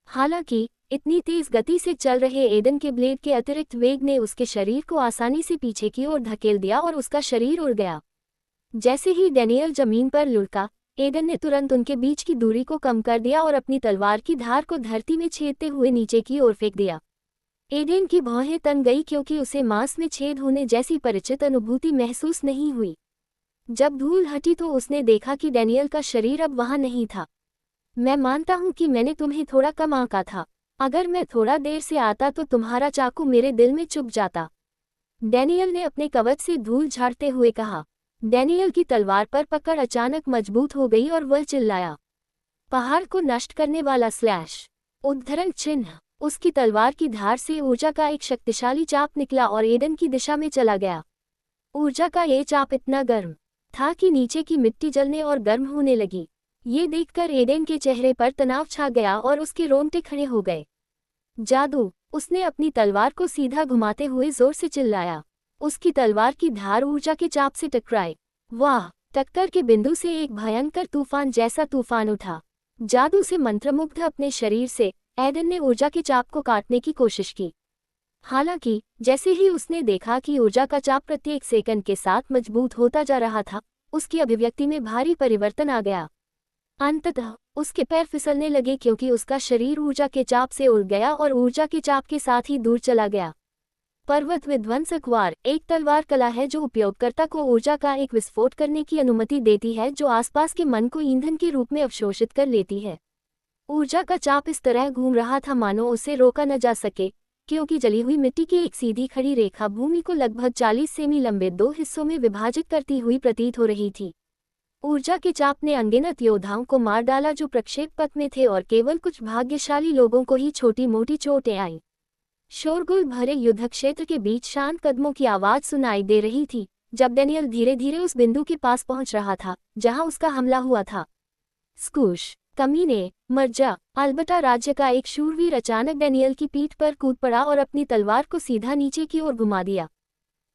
हालांकि इतनी तेज गति से चल रहे एडन के ब्लेड के अतिरिक्त वेग ने उसके शरीर को आसानी से पीछे की ओर धकेल दिया और उसका शरीर उड़ गया। जैसे ही डैनियल जमीन पर लुढ़का, एडन ने तुरंत उनके बीच की दूरी को कम कर दिया और अपनी तलवार की धार को धरती में छेदते हुए नीचे की ओर फेंक दिया। एडन की भौहें तन गई क्योंकि उसे मांस में छेद होने जैसी परिचित अनुभूति महसूस नहीं हुई। जब धूल हटी तो उसने देखा कि डैनियल का शरीर अब वहां नहीं था। मैं मानता हूं कि मैंने तुम्हें थोड़ा कम आंका था। अगर मैं थोड़ा देर से आता तो तुम्हारा चाकू मेरे दिल में चुभ जाता, डैनियल ने अपने कवच से धूल झाड़ते हुए कहा। डैनियल की तलवार पर पकड़ अचानक मजबूत हो गई और वह चिल्लाया, पहाड़ को नष्ट करने वाला स्लैश। उद्धरण चिन्ह। उसकी तलवार की धार से ऊर्जा का एक शक्तिशाली चाप निकला और एडन की दिशा में चला गया। ऊर्जा का ये चाप इतना गर्म था कि नीचे की मिट्टी जलने और गर्म होने लगी। ये देखकर एडन के चेहरे पर तनाव छा गया और उसके रोंगटे खड़े हो गए। जादू। उसने अपनी तलवार को सीधा घुमाते हुए जोर से चिल्लाया। उसकी तलवार की धार ऊर्जा के चाप से टकराई। वाह। टक्कर के बिंदु से एक भयंकर तूफान जैसा तूफान उठा। जादू से मंत्रमुग्ध अपने शरीर से एडन ने ऊर्जा के चाप को काटने की कोशिश की। हालांकि जैसे ही उसने देखा कि ऊर्जा का चाप प्रत्येक सेकंड के साथ मजबूत होता जा रहा था, उसकी अभिव्यक्ति में भारी परिवर्तन आ गया। अंततः उसके पैर फिसलने लगे क्योंकि उसका शरीर ऊर्जा के चाप से उड़ गया और ऊर्जा के चाप के साथ ही दूर चला गया। पर्वत विध्वंसक वार एक तलवार कला है जो उपयोगकर्ता को ऊर्जा का एक विस्फोट करने की अनुमति देती है जो आसपास के मन को ईंधन के रूप में अवशोषित कर लेती है। ऊर्जा का चाप इस तरह घूम रहा था मानो उसे रोका न जा सके, क्योंकि जली हुई मिट्टी की एक सीधी खड़ी रेखा भूमि को लगभग 40 सेमी लंबे दो हिस्सों में विभाजित करती हुई प्रतीत हो रही थी। ऊर्जा के चाप ने अनगिनत योद्धाओं को मार डाला जो प्रक्षेप पथ में थे और केवल कुछ भाग्यशाली लोगों को ही छोटी मोटी चोटें आईं। शोरगुल भरे युद्ध क्षेत्र के बीच शांत कदमों की आवाज सुनाई दे रही थी, जब डेनियल धीरे धीरे उस बिंदु के पास पहुंच रहा था जहां उसका हमला हुआ था। स्कूश, कमीने, मर जा। अल्बर्टा राज्य का एक शूरवीर अचानक डेनियल की पीठ पर कूद पड़ा और अपनी तलवार को सीधा नीचे की ओर घुमा दिया।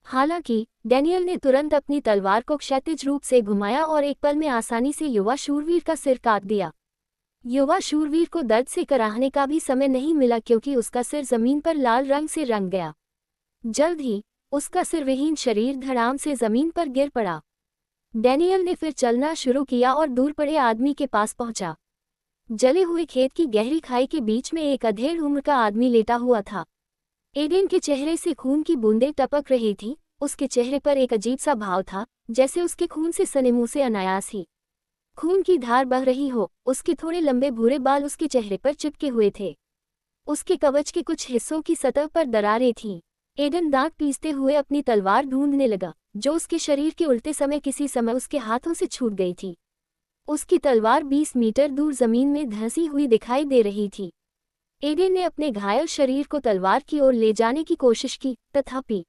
हालांकि डेनियल ने तुरंत अपनी तलवार को क्षैतिज रूप से घुमाया और एक पल में आसानी से युवा शूरवीर का सिर काट दिया। युवा शूरवीर को दर्द से कराहने का भी समय नहीं मिला क्योंकि उसका सिर जमीन पर लाल रंग से रंग गया। जल्द ही उसका सिरविहीन शरीर धड़ाम से जमीन पर गिर पड़ा। डेनियल ने फिर चलना शुरू किया और दूर पड़े आदमी के पास पहुंचा। जले हुए खेत की गहरी खाई के बीच में एक अधेड़ उम्र का आदमी लेटा हुआ था। एडेन के चेहरे से खून की बूंदें टपक रही थीं। उसके चेहरे पर एक अजीब सा भाव था, जैसे उसके खून से सने मुंह से अनायास ही खून की धार बह रही हो। उसके थोड़े लंबे भूरे बाल उसके चेहरे पर चिपके हुए थे। उसके कवच के कुछ हिस्सों की सतह पर दरारें थीं। एडन दांत पीसते हुए अपनी तलवार ढूंढने लगा, जो उसके शरीर के उल्टे समय किसी समय उसके हाथों से छूट गई थी। उसकी तलवार 20 मीटर दूर जमीन में धंसी हुई दिखाई दे रही थी। एडन ने अपने घायल शरीर को तलवार की ओर ले जाने की कोशिश की, तथापि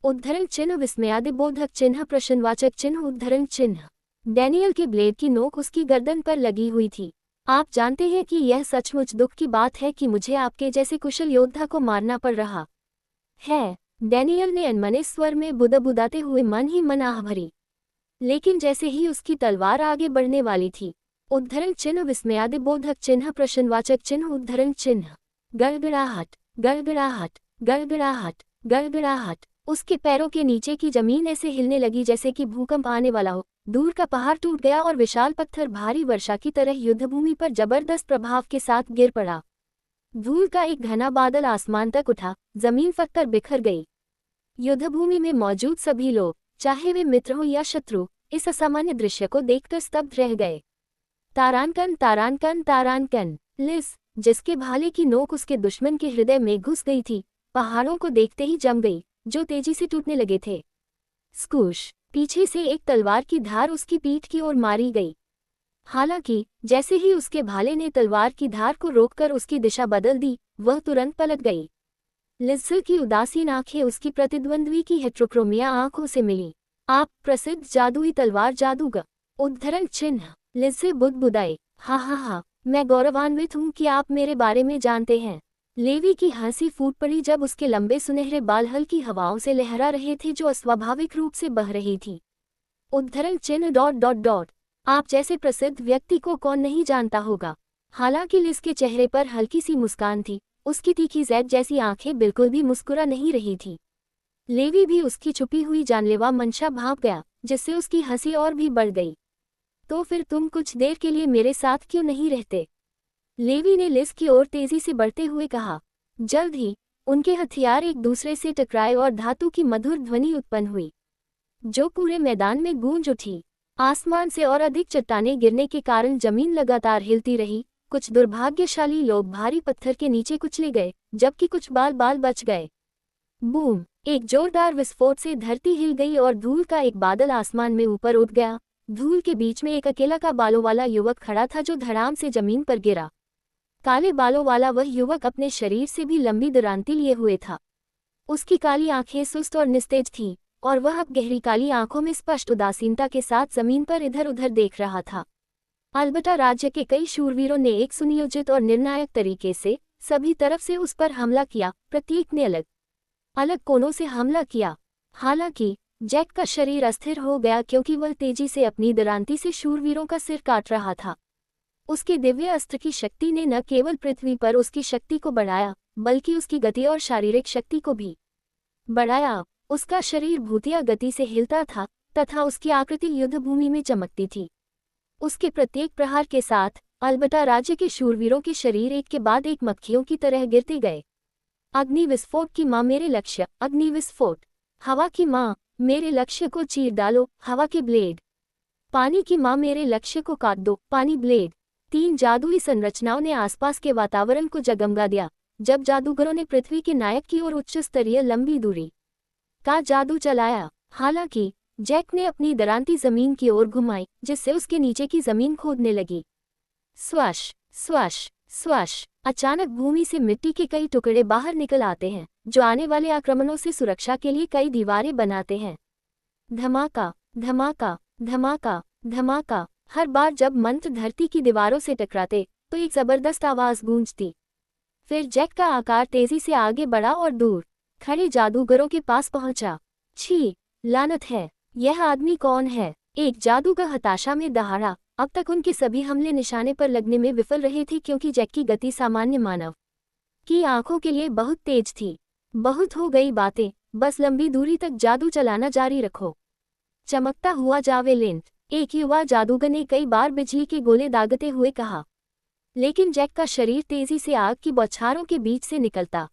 उद्धरण चिन्ह, विस्मयादिबोधक चिन्ह, प्रश्नवाचक चिन्ह, उद्धरण चिन्ह। डेनियल के ब्लेड की नोक उसकी गर्दन पर लगी हुई थी। आप जानते हैं कि यह सचमुच दुख की बात है कि मुझे आपके जैसे कुशल योद्धा को मारना पड़ रहा है। डेनियल ने अनमने स्वर में बुदबुदाते हुए मन ही मन आह भरी। लेकिन जैसे ही उसकी तलवार आगे बढ़ने वाली थी, उद्धरण चिन्ह, विस्मयादिबोधक चिन्ह, प्रश्नवाचक चिन्ह, उद्धरण चिन्ह। गड़गड़ाहट, गड़गड़ाहट, गड़गड़ाहट, गड़गड़ाहट। उसके पैरों के नीचे की जमीन ऐसे हिलने लगी जैसे कि भूकंप आने वाला हो। दूर का पहाड़ टूट गया और विशाल पत्थर भारी वर्षा की तरह युद्धभूमि पर जबरदस्त प्रभाव के साथ गिर पड़ा। धूल का एक घना बादल आसमान तक उठा, जमीन फटकर बिखर गई। युद्धभूमि में मौजूद सभी लोग, चाहे वे मित्र हो या शत्रु, इस असामान्य दृश्य को देखकर स्तब्ध रह गए। तारानकन, तारानकन, तारानकन। लिस, जिसके भाले की नोक उसके दुश्मन के हृदय में घुस गई थी, पहाड़ों को देखते ही जम गई, जो तेजी से टूटने लगे थे। स्कूश, पीछे से एक तलवार की धार उसकी पीठ की ओर मारी गई। हालांकि जैसे ही उसके भाले ने तलवार की धार को रोककर उसकी दिशा बदल दी, वह तुरंत पलट गई। लिस्सर की उदासीन आंखें उसकी प्रतिद्वंद्वी की हेट्रोक्रोमिया आंखों से मिली। आप प्रसिद्ध जादुई तलवार जादूगर। उद्धरण चिन्ह। लिस्से बुदबुदाए, हा हा हा, मैं गौरवान्वित हूं कि आप मेरे बारे में जानते हैं। लेवी की हंसी फूट पड़ी जब उसके लंबे सुनहरे बाल हल्की हवाओं से लहरा रहे थे जो अस्वाभाविक रूप से बह रही थी। उद्धरण चिन्ह डॉट डॉट डॉट। आप जैसे प्रसिद्ध व्यक्ति को कौन नहीं जानता होगा। हालांकि लिस के चेहरे पर हल्की सी मुस्कान थी, उसकी तीखी जैद जैसी आंखें बिल्कुल भी मुस्कुरा नहीं रही थी। लेवी भी उसकी छुपी हुई जानलेवा मंशा भांप गया, जिससे उसकी हंसी और भी बढ़ गई। तो फिर तुम कुछ देर के लिए मेरे साथ क्यों नहीं रहते? लेवी ने लिस की ओर तेजी से बढ़ते हुए कहा। जल्द ही उनके हथियार एक दूसरे से टकराए और धातु की मधुर ध्वनि उत्पन्न हुई, जो पूरे मैदान में गूंज उठी। आसमान से और अधिक चट्टानें गिरने के कारण जमीन लगातार हिलती रही। कुछ दुर्भाग्यशाली लोग भारी पत्थर के नीचे कुचले गए, जबकि कुछ बाल बाल बच गए। बूम! एक जोरदार विस्फोट से धरती हिल गई और धूल का एक बादल आसमान में ऊपर उठ गया। धूल के बीच में एक अकेला का बालों वाला युवक खड़ा था जो धड़ाम से जमीन पर गिरा। काले बालों वाला वह युवक अपने शरीर से भी लंबी दरांती लिए हुए था। उसकी काली आंखें सुस्त और निस्तेज थीं, और वह अब गहरी काली आंखों में स्पष्ट उदासीनता के साथ जमीन पर इधर उधर देख रहा था। अल्बर्टा राज्य के कई शूरवीरों ने एक सुनियोजित और निर्णायक तरीके से सभी तरफ से उस पर हमला किया। प्रत्येक ने अलग अलग कोनों से हमला किया। हालांकि जैक का शरीर अस्थिर हो गया क्योंकि वह तेजी से अपनी दरांती से शूरवीरों का सिर काट रहा था। उसके दिव्य अस्त्र की शक्ति ने न केवल पृथ्वी पर उसकी शक्ति को बढ़ाया, बल्कि उसकी गति और शारीरिक शक्ति को भी बढ़ाया। उसका शरीर भूतिया गति से हिलता था तथा उसकी आकृति युद्धभूमि में चमकती थी। उसके प्रत्येक प्रहार के साथ अल्बर्टा राज्य के शूरवीरों के शरीर एक के बाद एक मक्खियों की तरह गिरते गए। अग्नि विस्फोट की मां मेरे लक्ष्य, अग्नि विस्फोट। हवा की मां, मेरे लक्ष्य को चीर डालो, हवा के ब्लेड। पानी की मां, मेरे लक्ष्य को काट दो, पानी ब्लेड। 3 जादुई संरचनाओं ने आसपास के वातावरण को जगमगा दिया, जब जादूगरों ने पृथ्वी के नायक की ओर उच्च स्तरीय लंबी दूरी का जादू चलाया। हालांकि जैक ने अपनी दरांती जमीन की ओर घुमाई, जिससे उसके नीचे की जमीन खोदने लगी। स्वश स्वश स्वश। अचानक भूमि से मिट्टी के कई टुकड़े बाहर निकल आते हैं, जो आने वाले आक्रमणों से सुरक्षा के लिए कई दीवारें बनाते हैं। धमाका, धमाका, धमाका, धमाका। हर बार जब मंत्र धरती की दीवारों से टकराते तो एक जबरदस्त आवाज गूंजती। फिर जैक का आकार तेजी से आगे बढ़ा और दूर खड़े जादूगरों के पास पहुंचा। छी, लानत है, यह आदमी कौन है? एक जादूगर हताशा में दहाड़ा। अब तक उनके सभी हमले निशाने पर लगने में विफल रहे थे क्योंकि जैक की गति सामान्य मानव की आंखों के लिए बहुत तेज थी। बहुत हो गई बातें, बस लंबी दूरी तक जादू चलाना जारी रखो। चमकता हुआ जावेलिन, एक युवा जादूगर ने कई बार बिजली के गोले दागते हुए कहा। लेकिन जैक का शरीर तेजी से आग की बौछारों के बीच से निकलता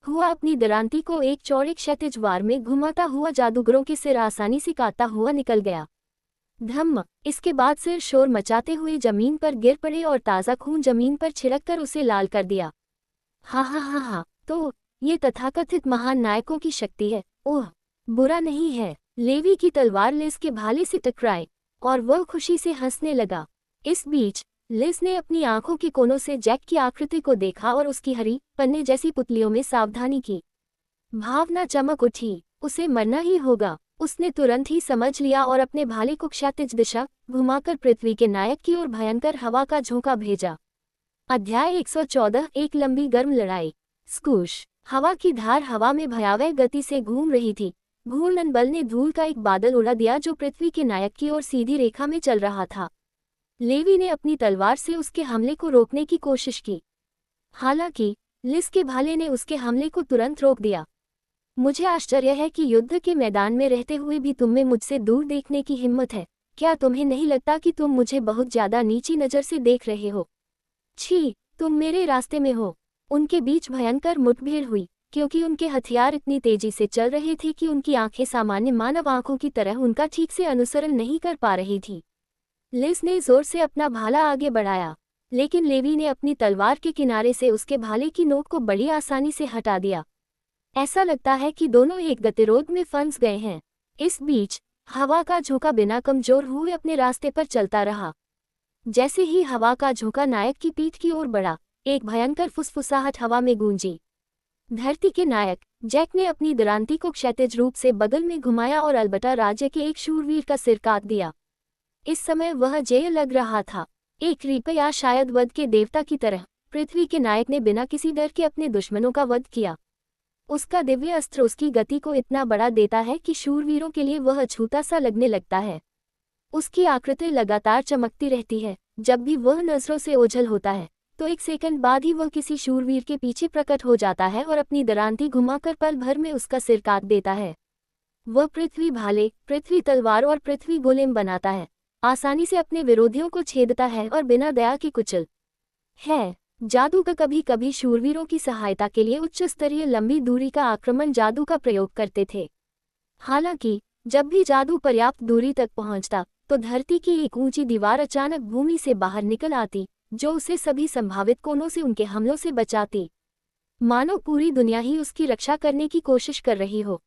हुआ अपनी दरांती को एक चौड़े क्षैतिज वार में घुमाता हुआ जादूगरों के सिर आसानी से काटता हुआ निकल गया। धम्म, इसके बाद सिर शोर मचाते हुए जमीन पर गिर पड़े और ताज़ा खून जमीन पर छिड़ककर उसे लाल कर दिया। हा हा हा हा, तो ये तथाकथित महान नायकों की शक्ति है। ओह, बुरा नहीं है। लेवी की तलवार लिज के भाले से टकराई और वह खुशी से हंसने लगा। इस बीच लिज ने अपनी आंखों के कोनों से जैक की आकृति को देखा और उसकी हरी पन्ने जैसी पुतलियों में सावधानी की भावना चमक उठी। उसे मरना ही होगा, उसने तुरंत ही समझ लिया और अपने भाले को क्षैतिज दिशा घुमाकर पृथ्वी के नायक की ओर भयंकर हवा का झोंका भेजा। अध्याय 114, एक लंबी गर्म लड़ाई। स्कूश, हवा की धार हवा में भयावह गति से घूम रही थी। घूर्णन बल ने धूल का एक बादल उड़ा दिया जो पृथ्वी के नायक की ओर सीधी रेखा में चल रहा था। लेवी ने अपनी तलवार से उसके हमले को रोकने की कोशिश की, हालांकि लिज के भाले ने उसके हमले को तुरंत रोक दिया। मुझे आश्चर्य है कि युद्ध के मैदान में रहते हुए भी तुम में मुझसे दूर देखने की हिम्मत है। क्या तुम्हें नहीं लगता कि तुम मुझे बहुत ज्यादा नीची नज़र से देख रहे हो? छी, तुम मेरे रास्ते में हो। उनके बीच भयंकर मुठभेड़ हुई क्योंकि उनके हथियार इतनी तेजी से चल रहे थे कि उनकी आंखें सामान्य मानव आंखों की तरह उनका ठीक से अनुसरण नहीं कर पा रही थी। लिज ने जोर से अपना भाला आगे बढ़ाया, लेकिन लेवी ने अपनी तलवार के किनारे से उसके भाले की नोक को बड़ी आसानी से हटा दिया। ऐसा लगता है कि दोनों एक गतिरोध में फंस गए हैं। इस बीच हवा का झोंका बिना कमजोर हुए अपने रास्ते पर चलता रहा। जैसे ही हवा का झोंका नायक की पीठ की ओर बढ़ा, एक भयंकर फुसफुसाहट हवा में गूंजी। धरती के नायक जैक ने अपनी दरांती को क्षैतिज रूप से बगल में घुमाया और अलबटा राज्य के एक शूरवीर का सिर काट दिया। इस समय वह जेय लग रहा था, एक रीप या शायद वध के देवता की तरह। पृथ्वी के नायक ने बिना किसी डर के अपने दुश्मनों का वध किया। उसका दिव्य अस्त्र उसकी गति को इतना बढ़ा देता है कि शूरवीरों के लिए वह अछूता सा लगने लगता है। उसकी आकृति लगातार चमकती रहती है। जब भी वह नजरों से ओझल होता है तो एक सेकंड बाद ही वह किसी शूरवीर के पीछे प्रकट हो जाता है और अपनी दरांती घुमाकर पल भर में उसका सिर काट देता है। वह पृथ्वी भाले, पृथ्वी तलवार और पृथ्वी गोलेम बनाता है, आसानी से अपने विरोधियों को छेदता है और बिना दया के कुचल है। जादू का कभी कभी शूरवीरों की सहायता के लिए उच्च स्तरीय लंबी दूरी का आक्रमण जादू का प्रयोग करते थे। हालांकि जब भी जादू पर्याप्त दूरी तक पहुंचता तो धरती की एक ऊंची दीवार अचानक भूमि से बाहर निकल आती, जो उसे सभी संभावित कोनों से उनके हमलों से बचाती, मानो पूरी दुनिया ही उसकी रक्षा करने की कोशिश कर रही हो।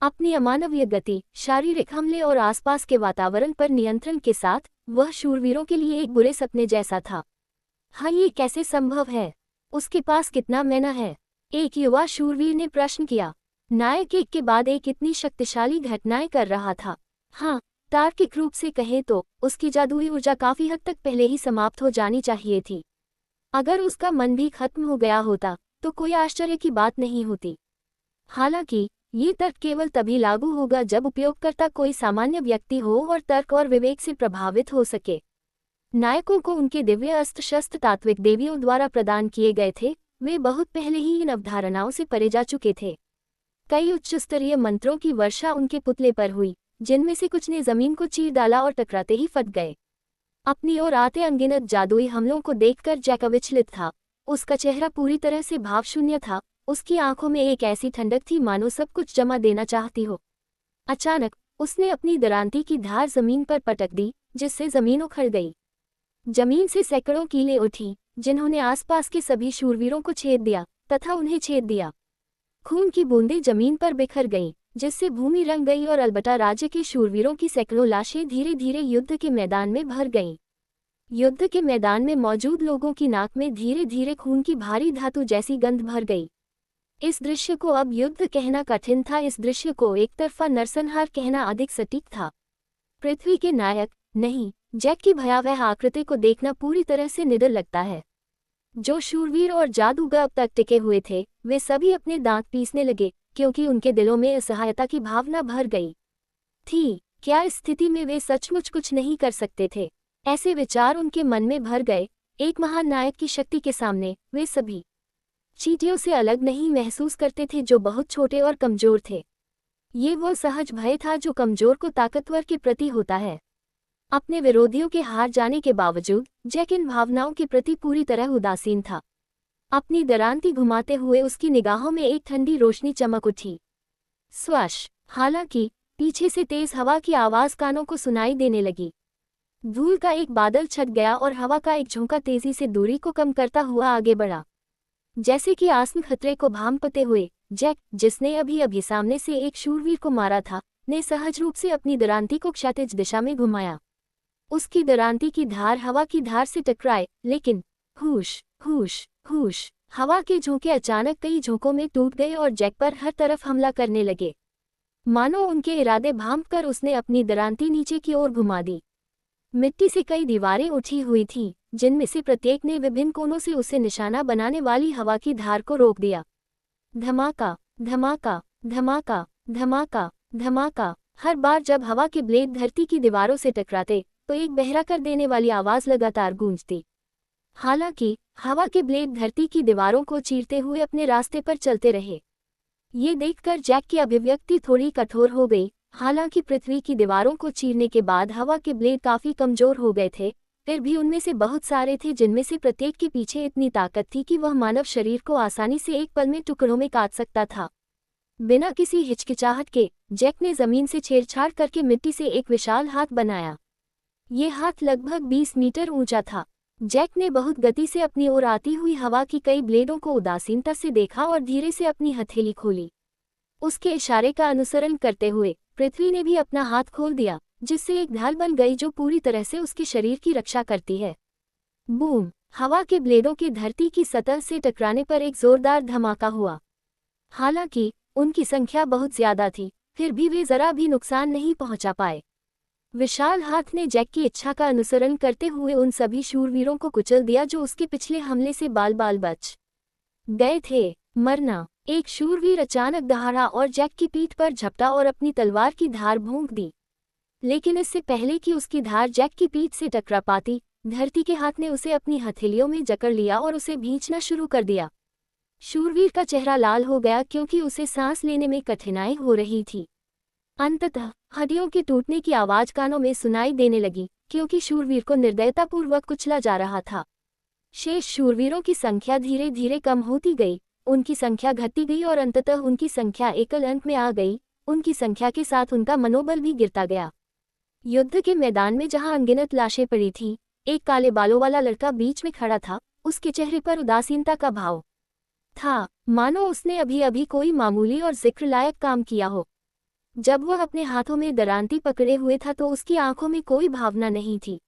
अपनी अमानवीय गति, शारीरिक हमले और आसपास के वातावरण पर नियंत्रण के साथ वह शूरवीरों के लिए एक बुरे सपने जैसा था। हाँ, ये कैसे संभव है? उसके पास कितना मैना है? एक युवा शूरवीर ने प्रश्न किया। नायक एक के बाद एक इतनी शक्तिशाली घटनाएं कर रहा था। हाँ, तार्किक रूप से कहें तो उसकी जादुई ऊर्जा काफी हद तक पहले ही समाप्त हो जानी चाहिए थी। अगर उसका मन भी खत्म हो गया होता तो कोई आश्चर्य की बात नहीं होती। हालांकि ये तर्क केवल तभी लागू होगा जब उपयोगकर्ता कोई सामान्य व्यक्ति हो और तर्क और विवेक से प्रभावित हो सके। नायकों को उनके दिव्य अस्त्र शस्त्र तात्विक देवियों द्वारा प्रदान किए गए थे। वे बहुत पहले ही इन अवधारणाओं से परे जा चुके थे। कई उच्च स्तरीय मंत्रों की वर्षा उनके पुतले पर हुई, जिनमें से कुछ ने जमीन को चीर डाला और टकराते ही फट गए। अपनी ओर आते अनगिनत जादुई हमलों को देखकर जैक विचलित था। उसका चेहरा पूरी तरह से भावशून्य था। उसकी आंखों में एक ऐसी ठंडक थी मानो सब कुछ जमा देना चाहती हो। अचानक उसने अपनी दरांती की धार जमीन पर पटक दी, जिससे जमीन उखड़ गई। जमीन से सैकड़ों कीलें उठी, जिन्होंने आसपास के सभी शूरवीरों को छेद दिया तथा उन्हें छेद दिया। खून की बूंदें जमीन पर बिखर गईं, जिससे भूमि रंग गई और अलबटा राज्य के शूरवीरों की सैकड़ों लाशें धीरे धीरे युद्ध के मैदान में भर गईं। युद्ध के मैदान में मौजूद लोगों की नाक में धीरे धीरे खून की भारी धातु जैसी गंध भर गई। इस दृश्य को अब युद्ध कहना कठिन था, इस दृश्य को एक तरफा नरसंहार कहना अधिक सटीक था। पृथ्वी के नायक नहीं, जैक की भयावह आकृति को देखना पूरी तरह से निडर लगता है। जो शूरवीर और जादूगर अब तक टिके हुए थे, वे सभी अपने दांत पीसने लगे, क्योंकि उनके दिलों में असहायता की भावना भर गई थी। क्या इस स्थिति में वे सचमुच कुछ नहीं कर सकते थे? ऐसे विचार उनके मन में भर गए। एक महान नायक की शक्ति के सामने वे सभी चींटियों से अलग नहीं महसूस करते थे, जो बहुत छोटे और कमजोर थे। ये वो सहज भय था जो कमजोर को ताकतवर के प्रति होता है। अपने विरोधियों के हार जाने के बावजूद जैक इन भावनाओं के प्रति पूरी तरह उदासीन था। अपनी दरांती घुमाते हुए उसकी निगाहों में एक ठंडी रोशनी चमक उठी। स्वश। हालांकि पीछे से तेज हवा की आवाज कानों को सुनाई देने लगी। धूल का एक बादल छट गया और हवा का एक झोंका तेजी से दूरी को कम करता हुआ आगे बढ़ा। जैसे कि आसन्न खतरे को भांपते हुए, जैक, जिसने अभी अभी सामने से एक शूरवीर को मारा था, ने सहज रूप से अपनी दरांती को क्षैतिज दिशा में घुमाया। उसकी दरांती की धार हवा की धार से टकराए, लेकिन हुश हुश हुश, हवा के झोंके अचानक कई झोंकों में टूट गए और जैक पर हर तरफ हमला करने लगे। मानो उनके इरादे भांपकर उसने अपनी दरांती नीचे की ओर घुमा दी। मिट्टी से कई दीवारें उठी हुई थीं, जिनमें से प्रत्येक ने विभिन्न कोनों से उसे निशाना बनाने वाली हवा की धार को रोक दिया। धमाका धमाका धमाका धमाका धमाका। हर बार जब हवा के ब्लेड धरती की दीवारों से टकराते, तो एक बहरा कर देने वाली आवाज लगातार गूंजती। हालांकि हवा के ब्लेड धरती की दीवारों को चीरते हुए अपने रास्ते पर चलते रहे। ये देखकर जैक की अभिव्यक्ति थोड़ी कठोर हो गई। हालांकि पृथ्वी की दीवारों को चीरने के बाद हवा के ब्लेड काफी कमजोर हो गए थे, फिर भी उनमें से बहुत सारे थे जिनमें से प्रत्येक के पीछे इतनी ताकत थी कि वह मानव शरीर को आसानी से एक पल में टुकड़ों में काट सकता था। बिना किसी हिचकिचाहट के जैक ने जमीन से छेड़छाड़ करके मिट्टी से एक विशाल हाथ बनाया। ये हाथ लगभग 20 मीटर ऊंचा था। जैक ने बहुत गति से अपनी ओर आती हुई हवा की कई ब्लेडों को उदासीनता से देखा और धीरे से अपनी हथेली खोली। उसके इशारे का अनुसरण करते हुए पृथ्वी ने भी अपना हाथ खोल दिया, जिससे एक ढाल बन गई जो पूरी तरह से उसके शरीर की रक्षा करती है। बूम! हवा के ब्लेडों के धरती की सतह से टकराने पर एक जोरदार धमाका हुआ। हालांकि उनकी संख्या बहुत ज्यादा थी, फिर भी वे जरा भी नुकसान नहीं पहुंचा पाए। विशाल हाथ ने जैक की इच्छा का अनुसरण करते हुए उन सभी शूरवीरों को कुचल दिया जो उसके पिछले हमले से बाल बाल बच गए थे। मरना। एक शूरवीर अचानक दहाड़ा और जैक की पीठ पर झपटा और अपनी तलवार की धार भोंक दी। लेकिन इससे पहले कि उसकी धार जैक की पीठ से टकरा पाती, धरती के हाथ ने उसे अपनी हथेलियों में जकड़ लिया और उसे भींचना शुरू कर दिया। शूरवीर का चेहरा लाल हो गया क्योंकि उसे सांस लेने में कठिनाई हो रही थी। अंततः हड्डियों के टूटने की आवाज कानों में सुनाई देने लगी, क्योंकि शूरवीर को निर्दयतापूर्वक कुचला जा रहा था। शेष शूरवीरों की संख्या धीरे धीरे कम होती गई, उनकी संख्या घटती गई और अंततः उनकी संख्या एकल अंक में आ गई। उनकी संख्या के साथ उनका मनोबल भी गिरता गया। युद्ध के मैदान में जहां अनगिनत लाशें पड़ी थीं, एक काले बालों वाला लड़का बीच में खड़ा था। उसके चेहरे पर उदासीनता का भाव था, मानो उसने अभी अभी कोई मामूली और जिक्र लायक काम किया हो। जब वह अपने हाथों में दरांती पकड़े हुए था तो उसकी आंखों में कोई भावना नहीं थी।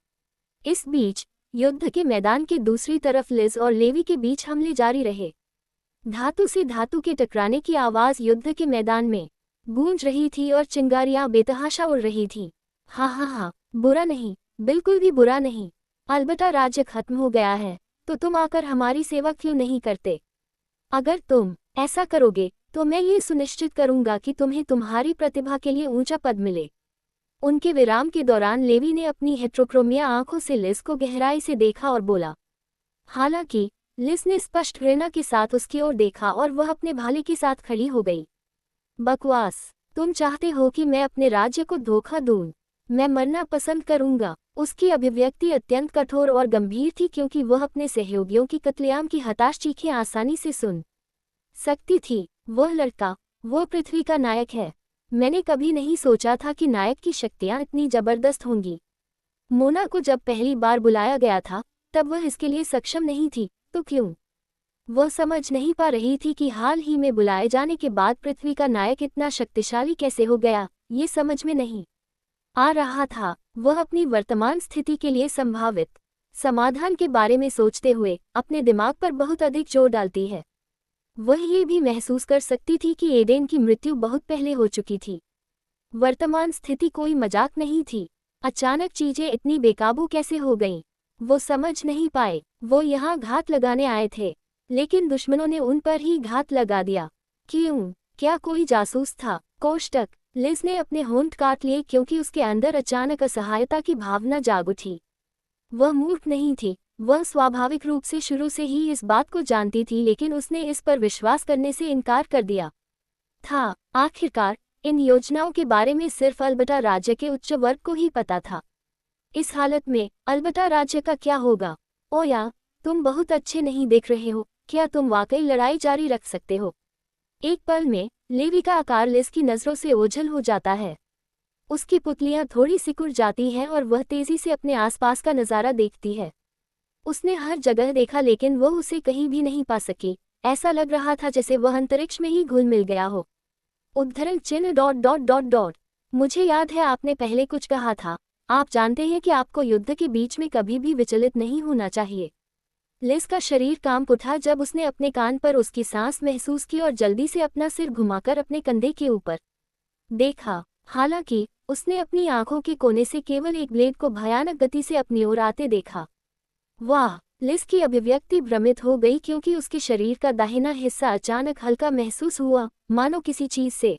इस बीच युद्ध के मैदान के दूसरी तरफ लिज और लेवी के बीच हमले जारी रहे। धातु से धातु के टकराने की आवाज युद्ध के मैदान में गूंज रही थी और चिंगारियां बेतहाशा उड़ रही थीं। हाँ, बुरा नहीं, बिल्कुल भी बुरा नहीं। अलबत्ता राज्य खत्म हो गया है, तो तुम आकर हमारी सेवा क्यों नहीं करते? अगर तुम ऐसा करोगे तो मैं ये सुनिश्चित करूंगा कि तुम्हें तुम्हारी प्रतिभा के लिए ऊंचा पद मिले। उनके विराम के दौरान लेवी ने अपनी हेट्रोक्रोमिया आंखों से लिस को गहराई से देखा और बोला। हालांकि लिस ने स्पष्ट घृणा के साथ उसकी ओर देखा और वह अपने भाले के साथ खड़ी हो गई। बकवास! तुम चाहते हो कि मैं अपने राज्य को धोखा दूं? मैं मरना पसंद करूंगा। उसकी अभिव्यक्ति अत्यंत कठोर और गंभीर थी क्योंकि वह अपने सहयोगियों की कत्लेआम की हताश चीखें आसानी से सुन सकती थी। वह लड़का, वो पृथ्वी का नायक है। मैंने कभी नहीं सोचा था कि नायक की शक्तियां इतनी जबरदस्त होंगी। मोना को जब पहली बार बुलाया गया था तब वह इसके लिए सक्षम नहीं थी, तो क्यों? वह समझ नहीं पा रही थी कि हाल ही में बुलाए जाने के बाद पृथ्वी का नायक इतना शक्तिशाली कैसे हो गया। ये समझ में नहीं आ रहा था। वह अपनी वर्तमान स्थिति के लिए संभावित समाधान के बारे में सोचते हुए अपने दिमाग पर बहुत अधिक जोर डालती है। वह ये भी महसूस कर सकती थी कि एडेन की मृत्यु बहुत पहले हो चुकी थी। वर्तमान स्थिति कोई मजाक नहीं थी। अचानक चीजें इतनी बेकाबू कैसे हो गईं? वो समझ नहीं पाए। वो यहाँ घात लगाने आए थे, लेकिन दुश्मनों ने उन पर ही घात लगा दिया। क्यों? क्या कोई जासूस था? कोष्टक। लिज ने अपने होंठ काट लिए क्योंकि उसके अंदर अचानक असहायता की भावना जाग उठी। वह मूर्ख नहीं थी, वह स्वाभाविक रूप से शुरू से ही इस बात को जानती थी, लेकिन उसने इस पर विश्वास करने से इनकार कर दिया था। आखिरकार इन योजनाओं के बारे में सिर्फ अल्बर्टा राज्य के उच्च वर्ग को ही पता था। इस हालत में अल्बर्टा राज्य का क्या होगा? ओया, तुम बहुत अच्छे नहीं दिख रहे हो। क्या तुम वाकई लड़ाई जारी रख सकते हो? एक पल में लेवी का आकार लिज की नजरों से ओझल हो जाता है। उसकी पुतलियां थोड़ी सिकुड़ जाती हैं और वह तेजी से अपने आसपास का नज़ारा देखती है। उसने हर जगह देखा लेकिन वह उसे कहीं भी नहीं पा सकी। ऐसा लग रहा था जैसे वह अंतरिक्ष में ही घुल मिल गया हो। उद्धरण चिन्ह डॉट डॉट डॉट डॉट। मुझे याद है आपने पहले कुछ कहा था। आप जानते हैं कि आपको युद्ध के बीच में कभी भी विचलित नहीं होना चाहिए। लिज का शरीर कांप उठा जब उसने अपने कान पर उसकी सांस महसूस की और जल्दी से अपना सिर घुमाकर अपने कंधे के ऊपर देखा। हालांकि उसने अपनी आंखों के कोने से केवल एक ब्लेड को भयानक गति से अपनी ओर आते देखा। वाह! लिज की अभिव्यक्ति भ्रमित हो गई क्योंकि उसके शरीर का दाहिना हिस्सा अचानक हल्का महसूस हुआ, मानो किसी चीज से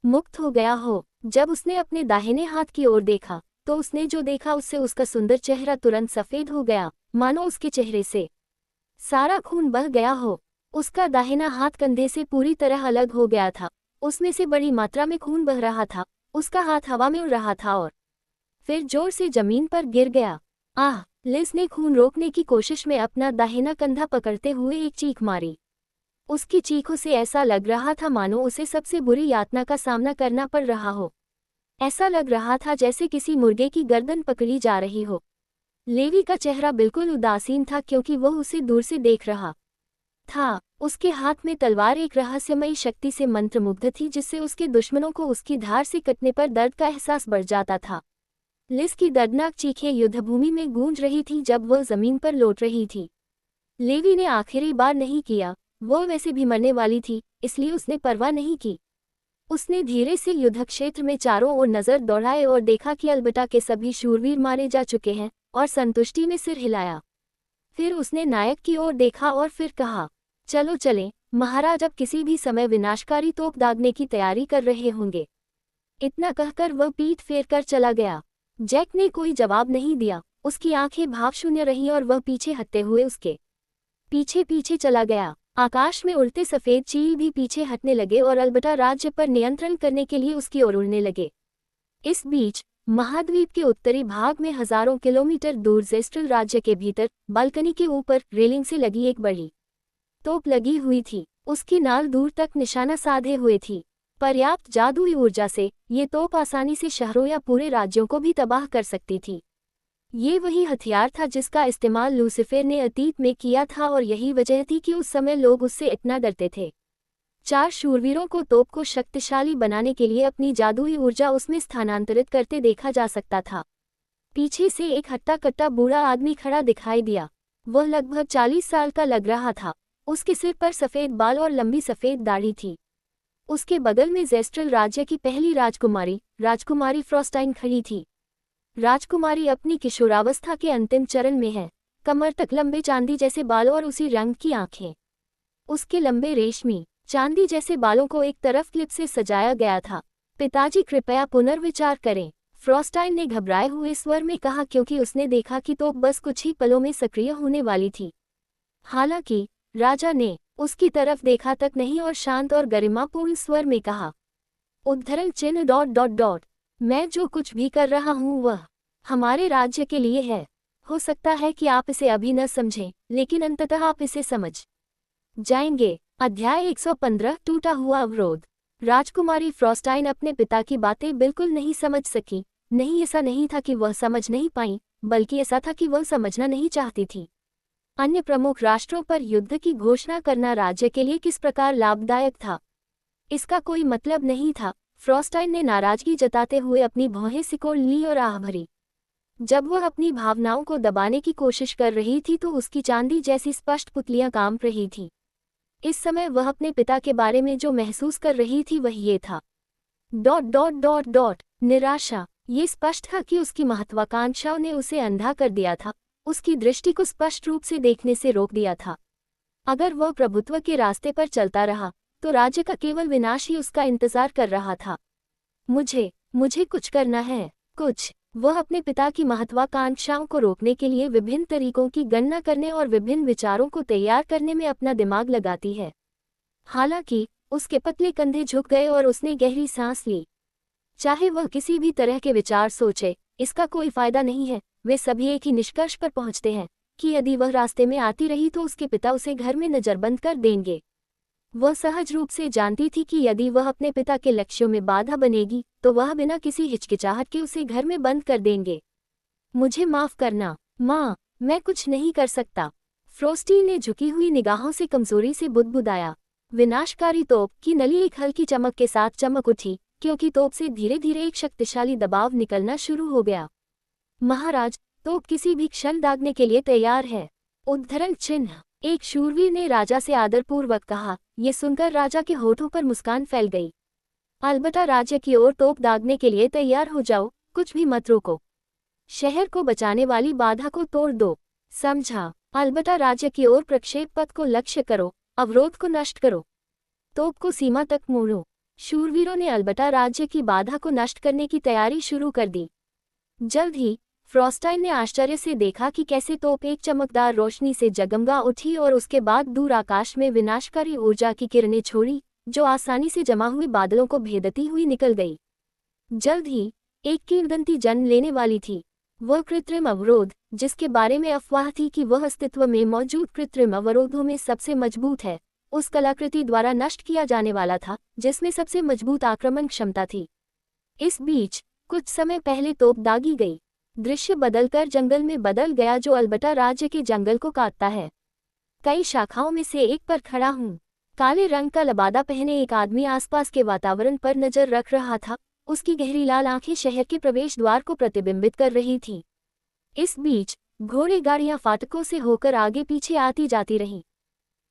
मुक्त हो गया हो। जब उसने अपने दाहिने हाथ की ओर देखा तो उसने जो देखा उससे उसका सुंदर चेहरा तुरंत सफेद हो गया, मानो उसके चेहरे से सारा खून बह गया हो। उसका दाहिना हाथ कंधे से पूरी तरह अलग हो गया था। उसमें से बड़ी मात्रा में खून बह रहा था। उसका हाथ हवा में उड़ रहा था और फिर जोर से जमीन पर गिर गया। आह! लिज ने खून रोकने की कोशिश में अपना दाहिना कंधा पकड़ते हुए एक चीख मारी। उसकी चीखों से ऐसा लग रहा था मानो उसे सबसे बुरी यातना का सामना करना पड़ रहा हो। ऐसा लग रहा था जैसे किसी मुर्गे की गर्दन पकड़ी जा रही हो। लेवी का चेहरा बिल्कुल उदासीन था क्योंकि वह उसे दूर से देख रहा था। उसके हाथ में तलवार एक रहस्यमयी शक्ति से मंत्रमुग्ध थी जिससे उसके दुश्मनों को उसकी धार से कटने पर दर्द का एहसास बढ़ जाता था। लिज की दर्दनाक चीखें युद्धभूमि में गूंज रही थी जब वह जमीन पर लौट रही थी। लेवी ने आखिरी बार नहीं किया। वह वैसे भी मरने वाली थी, इसलिए उसने परवाह नहीं की। उसने धीरे से युद्धक्षेत्र में चारों ओर नजर दौड़ाए और देखा कि अल्बर्टा के सभी शूरवीर मारे जा चुके हैं, और संतुष्टि में सिर हिलाया। फिर उसने नायक की ओर देखा और फिर कहा, चलो चलें, महाराज अब किसी भी समय विनाशकारी तोप दागने की तैयारी कर रहे होंगे। इतना कहकर वह पीठ फेर कर चला गया। जैक ने कोई जवाब नहीं दिया। उसकी आंखें भावशून्य रहीं और वह पीछे हटते हुए उसके पीछे पीछे चला गया। आकाश में उड़ते सफेद चील भी पीछे हटने लगे और अल्बर्टा राज्य पर नियंत्रण करने के लिए उसकी ओर उड़ने लगे। इस बीच महाद्वीप के उत्तरी भाग में हजारों किलोमीटर दूर जेस्ट्रल राज्य के भीतर बालकनी के ऊपर रेलिंग से लगी एक बड़ी तोप लगी हुई थी। उसकी नाल दूर तक निशाना साधे हुए थी। पर्याप्त जादुई ऊर्जा से ये तोप आसानी से शहरों या पूरे राज्यों को भी तबाह कर सकती थी। ये वही हथियार था जिसका इस्तेमाल लूसीफर ने अतीत में किया था और यही वजह थी कि उस समय लोग उससे इतना डरते थे। 4 शूरवीरों को तोप को शक्तिशाली बनाने के लिए अपनी जादुई ऊर्जा उसमें स्थानांतरित करते देखा जा सकता था। पीछे से एक हट्टा कट्टा बूढ़ा आदमी खड़ा दिखाई दिया। वह लगभग 40 साल का लग रहा था। उसके सिर पर सफ़ेद बाल और लंबी सफ़ेद दाढ़ी थी। उसके बगल में जेस्ट्रल राज्य की पहली राजकुमारी फ्रॉस्टाइन खड़ी थी। राजकुमारी अपनी किशोरावस्था के अंतिम चरण में है। कमर तक लंबे चांदी जैसे बाल और उसी रंग की आंखें। उसके लंबे रेशमी चांदी जैसे बालों को एक तरफ क्लिप से सजाया गया था। पिताजी कृपया पुनर्विचार करें, फ्रॉस्टाइन ने घबराए हुए स्वर में कहा क्योंकि उसने देखा कि तोप बस कुछ ही पलों में सक्रिय होने वाली थी। हालांकि राजा ने उसकी तरफ देखा तक नहीं और शांत और गरिमापूर्ण स्वर में कहा, उद्धरण चिन्ह डॉट डॉट डॉट, मैं जो कुछ भी कर रहा हूँ वह हमारे राज्य के लिए है। हो सकता है कि आप इसे अभी न समझें, लेकिन अंततः आप इसे समझ जाएंगे। अध्याय 115 टूटा हुआ अवरोध। राजकुमारी फ्रॉस्टाइन अपने पिता की बातें बिल्कुल नहीं समझ सकी। नहीं, ऐसा नहीं था कि वह समझ नहीं पाई, बल्कि ऐसा था कि वह समझना नहीं चाहती थी। अन्य प्रमुख राष्ट्रों पर युद्ध की घोषणा करना राज्य के लिए किस प्रकार लाभदायक था, इसका कोई मतलब नहीं था। फ्रॉस्टाइन ने नाराजगी जताते हुए अपनी भौहें सिकोड़ ली और आह भरी। जब वह अपनी भावनाओं को दबाने की कोशिश कर रही थी तो उसकी चांदी जैसी स्पष्ट पुतलियां कांप रही थीं। इस समय वह अपने पिता के बारे में जो महसूस कर रही थी वह ये था। निराशा। ये स्पष्ट था कि उसकी महत्वाकांक्षाओं ने उसे अंधा कर दिया था, उसकी दृष्टि को स्पष्ट रूप से देखने से रोक दिया था। अगर वह प्रभुत्व के रास्ते पर चलता रहा तो राज्य का केवल विनाश ही उसका इंतजार कर रहा था। मुझे कुछ करना है, कुछ। वह अपने पिता की महत्वाकांक्षाओं को रोकने के लिए विभिन्न तरीकों की गणना करने और विभिन्न विचारों को तैयार करने में अपना दिमाग लगाती है। हालांकि उसके पतले कंधे झुक गए और उसने गहरी सांस ली। चाहे वह किसी भी तरह के विचार सोचे, इसका कोई फायदा नहीं है। वे सभी एक ही निष्कर्ष पर पहुंचते हैं कि यदि वह रास्ते में आती रही तो उसके पिता उसे घर में नजरबंद कर देंगे। वह सहज रूप से जानती थी कि यदि वह अपने पिता के लक्ष्यों में बाधा बनेगी तो वह बिना किसी हिचकिचाहट के उसे घर में बंद कर देंगे। मुझे माफ करना, माँ, मैं कुछ नहीं कर सकता। फ्रोस्टी ने झुकी हुई निगाहों से कमजोरी से बुदबुदाया। विनाशकारी तोप की नली एक हल्की चमक के साथ चमक उठी, क्योंकि तोप से धीरे धीरे एक शक्तिशाली दबाव निकलना शुरू हो गया। महाराज, तोप किसी भी क्षण दागने के लिए तैयार है। उद्धरण चिन्ह। एक शूरवीर ने राजा से आदरपूर्वक कहा। ये सुनकर राजा के होठों पर मुस्कान फैल गई। अलबत्ता राज्य की ओर तोप दागने के लिए तैयार हो जाओ, कुछ भी मत रोको। शहर को बचाने वाली बाधा को तोड़ दो, समझा। अलबत्ता राज्य की ओर प्रक्षेप पथ को लक्ष्य करो, अवरोध को नष्ट करो, तोप को सीमा तक मोड़ो। शूरवीरों ने अलबत्ता राज्य की बाधा को नष्ट करने की तैयारी शुरू कर दी। जल्द ही फ्रॉस्टाइन ने आश्चर्य से देखा कि कैसे तोप एक चमकदार रोशनी से जगमगा उठी और उसके बाद दूर आकाश में विनाशकारी ऊर्जा की किरणें छोड़ी, जो आसानी से जमा हुए बादलों को भेदती हुई निकल गई। जल्द ही एक किंवदंती जन्म लेने वाली थी। वह कृत्रिम अवरोध, जिसके बारे में अफवाह थी कि वह अस्तित्व में मौजूद कृत्रिम अवरोधों में सबसे मजबूत है, उस कलाकृति द्वारा नष्ट किया जाने वाला था जिसमें सबसे मजबूत आक्रमण क्षमता थी। इस बीच कुछ समय पहले तोप दागी गई। दृश्य बदलकर जंगल में बदल गया, जो अलबत्ता राज्य के जंगल को काटता है। कई शाखाओं में से एक पर खड़ा हूँ। काले रंग का लबादा पहने एक आदमी आसपास के वातावरण पर नजर रख रहा था। उसकी गहरी लाल आंखें शहर के प्रवेश द्वार को प्रतिबिंबित कर रही थीं। इस बीच घोड़े गाड़ियां फाटकों से होकर आगे पीछे आती जाती रहीं।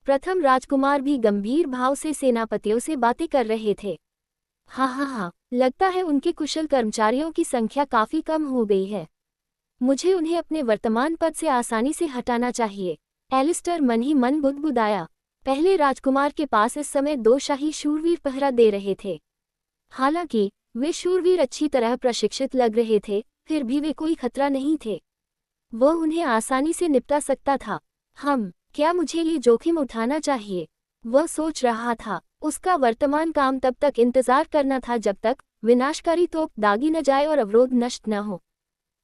प्रथम राजकुमार भी गंभीर भाव से सेनापतियों से बातें कर रहे थे। हाँ, लगता है उनके कुशल कर्मचारियों की संख्या काफी कम हो गई है। मुझे उन्हें अपने वर्तमान पद से आसानी से हटाना चाहिए। एलिस्टर मन ही मन बुदबुदाया। पहले राजकुमार के पास इस समय 2 शाही शूरवीर पहरा दे रहे थे। हालांकि वे शूरवीर अच्छी तरह प्रशिक्षित लग रहे थे, फिर भी वे कोई खतरा नहीं थे। वह उन्हें आसानी से निपटा सकता था। क्या मुझे ये जोखिम उठाना चाहिए? वह सोच रहा था। उसका वर्तमान काम तब तक इंतजार करना था जब तक विनाशकारी तोप दागी न जाए और अवरोध नष्ट न हो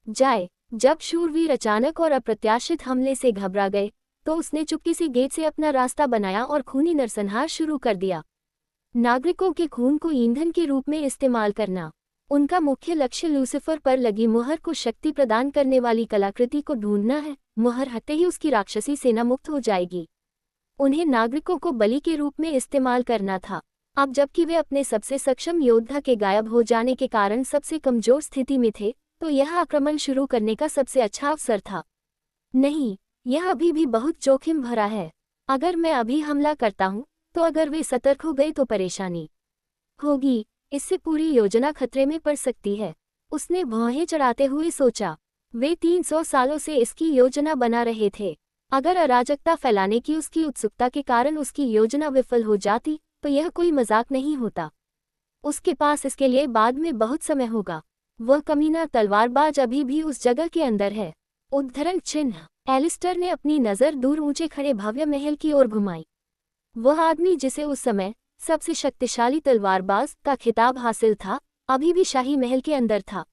जाए। जब शूरवीर अचानक और अप्रत्याशित हमले से घबरा गए तो उसने चुपके से गेट से अपना रास्ता बनाया और खूनी नरसंहार शुरू कर दिया। नागरिकों के खून को ईंधन के रूप में इस्तेमाल करना। उनका मुख्य लक्ष्य लूसिफर पर लगी मुहर को शक्ति प्रदान करने वाली कलाकृति को ढूंढना है। मुहर हटते ही उसकी राक्षसी सेना मुक्त हो जाएगी। उन्हें नागरिकों को बलि के रूप में इस्तेमाल करना था। अब जबकि वे अपने सबसे सक्षम योद्धा के गायब हो जाने के कारण सबसे कमजोर स्थिति में थे, तो यह आक्रमण शुरू करने का सबसे अच्छा अवसर था। नहीं, यह अभी भी बहुत जोखिम भरा है। अगर मैं अभी हमला करता हूँ तो अगर वे सतर्क हो गए तो परेशानी होगी। इससे पूरी योजना खतरे में पड़ सकती है। उसने भौहें चढ़ाते हुए सोचा। वे 300 सालों से इसकी योजना बना रहे थे। अगर अराजकता फैलाने की उसकी उत्सुकता के कारण उसकी योजना विफल हो जाती तो यह कोई मजाक नहीं होता। उसके पास इसके लिए बाद में बहुत समय होगा। वह कमीना तलवारबाज अभी भी उस जगह के अंदर है। उद्धरण चिन्ह। एलिस्टर ने अपनी नज़र दूर ऊंचे खड़े भव्य महल की ओर घुमाई। वह आदमी जिसे उस समय सबसे शक्तिशाली तलवारबाज का खिताब हासिल था, अभी भी शाही महल के अंदर था।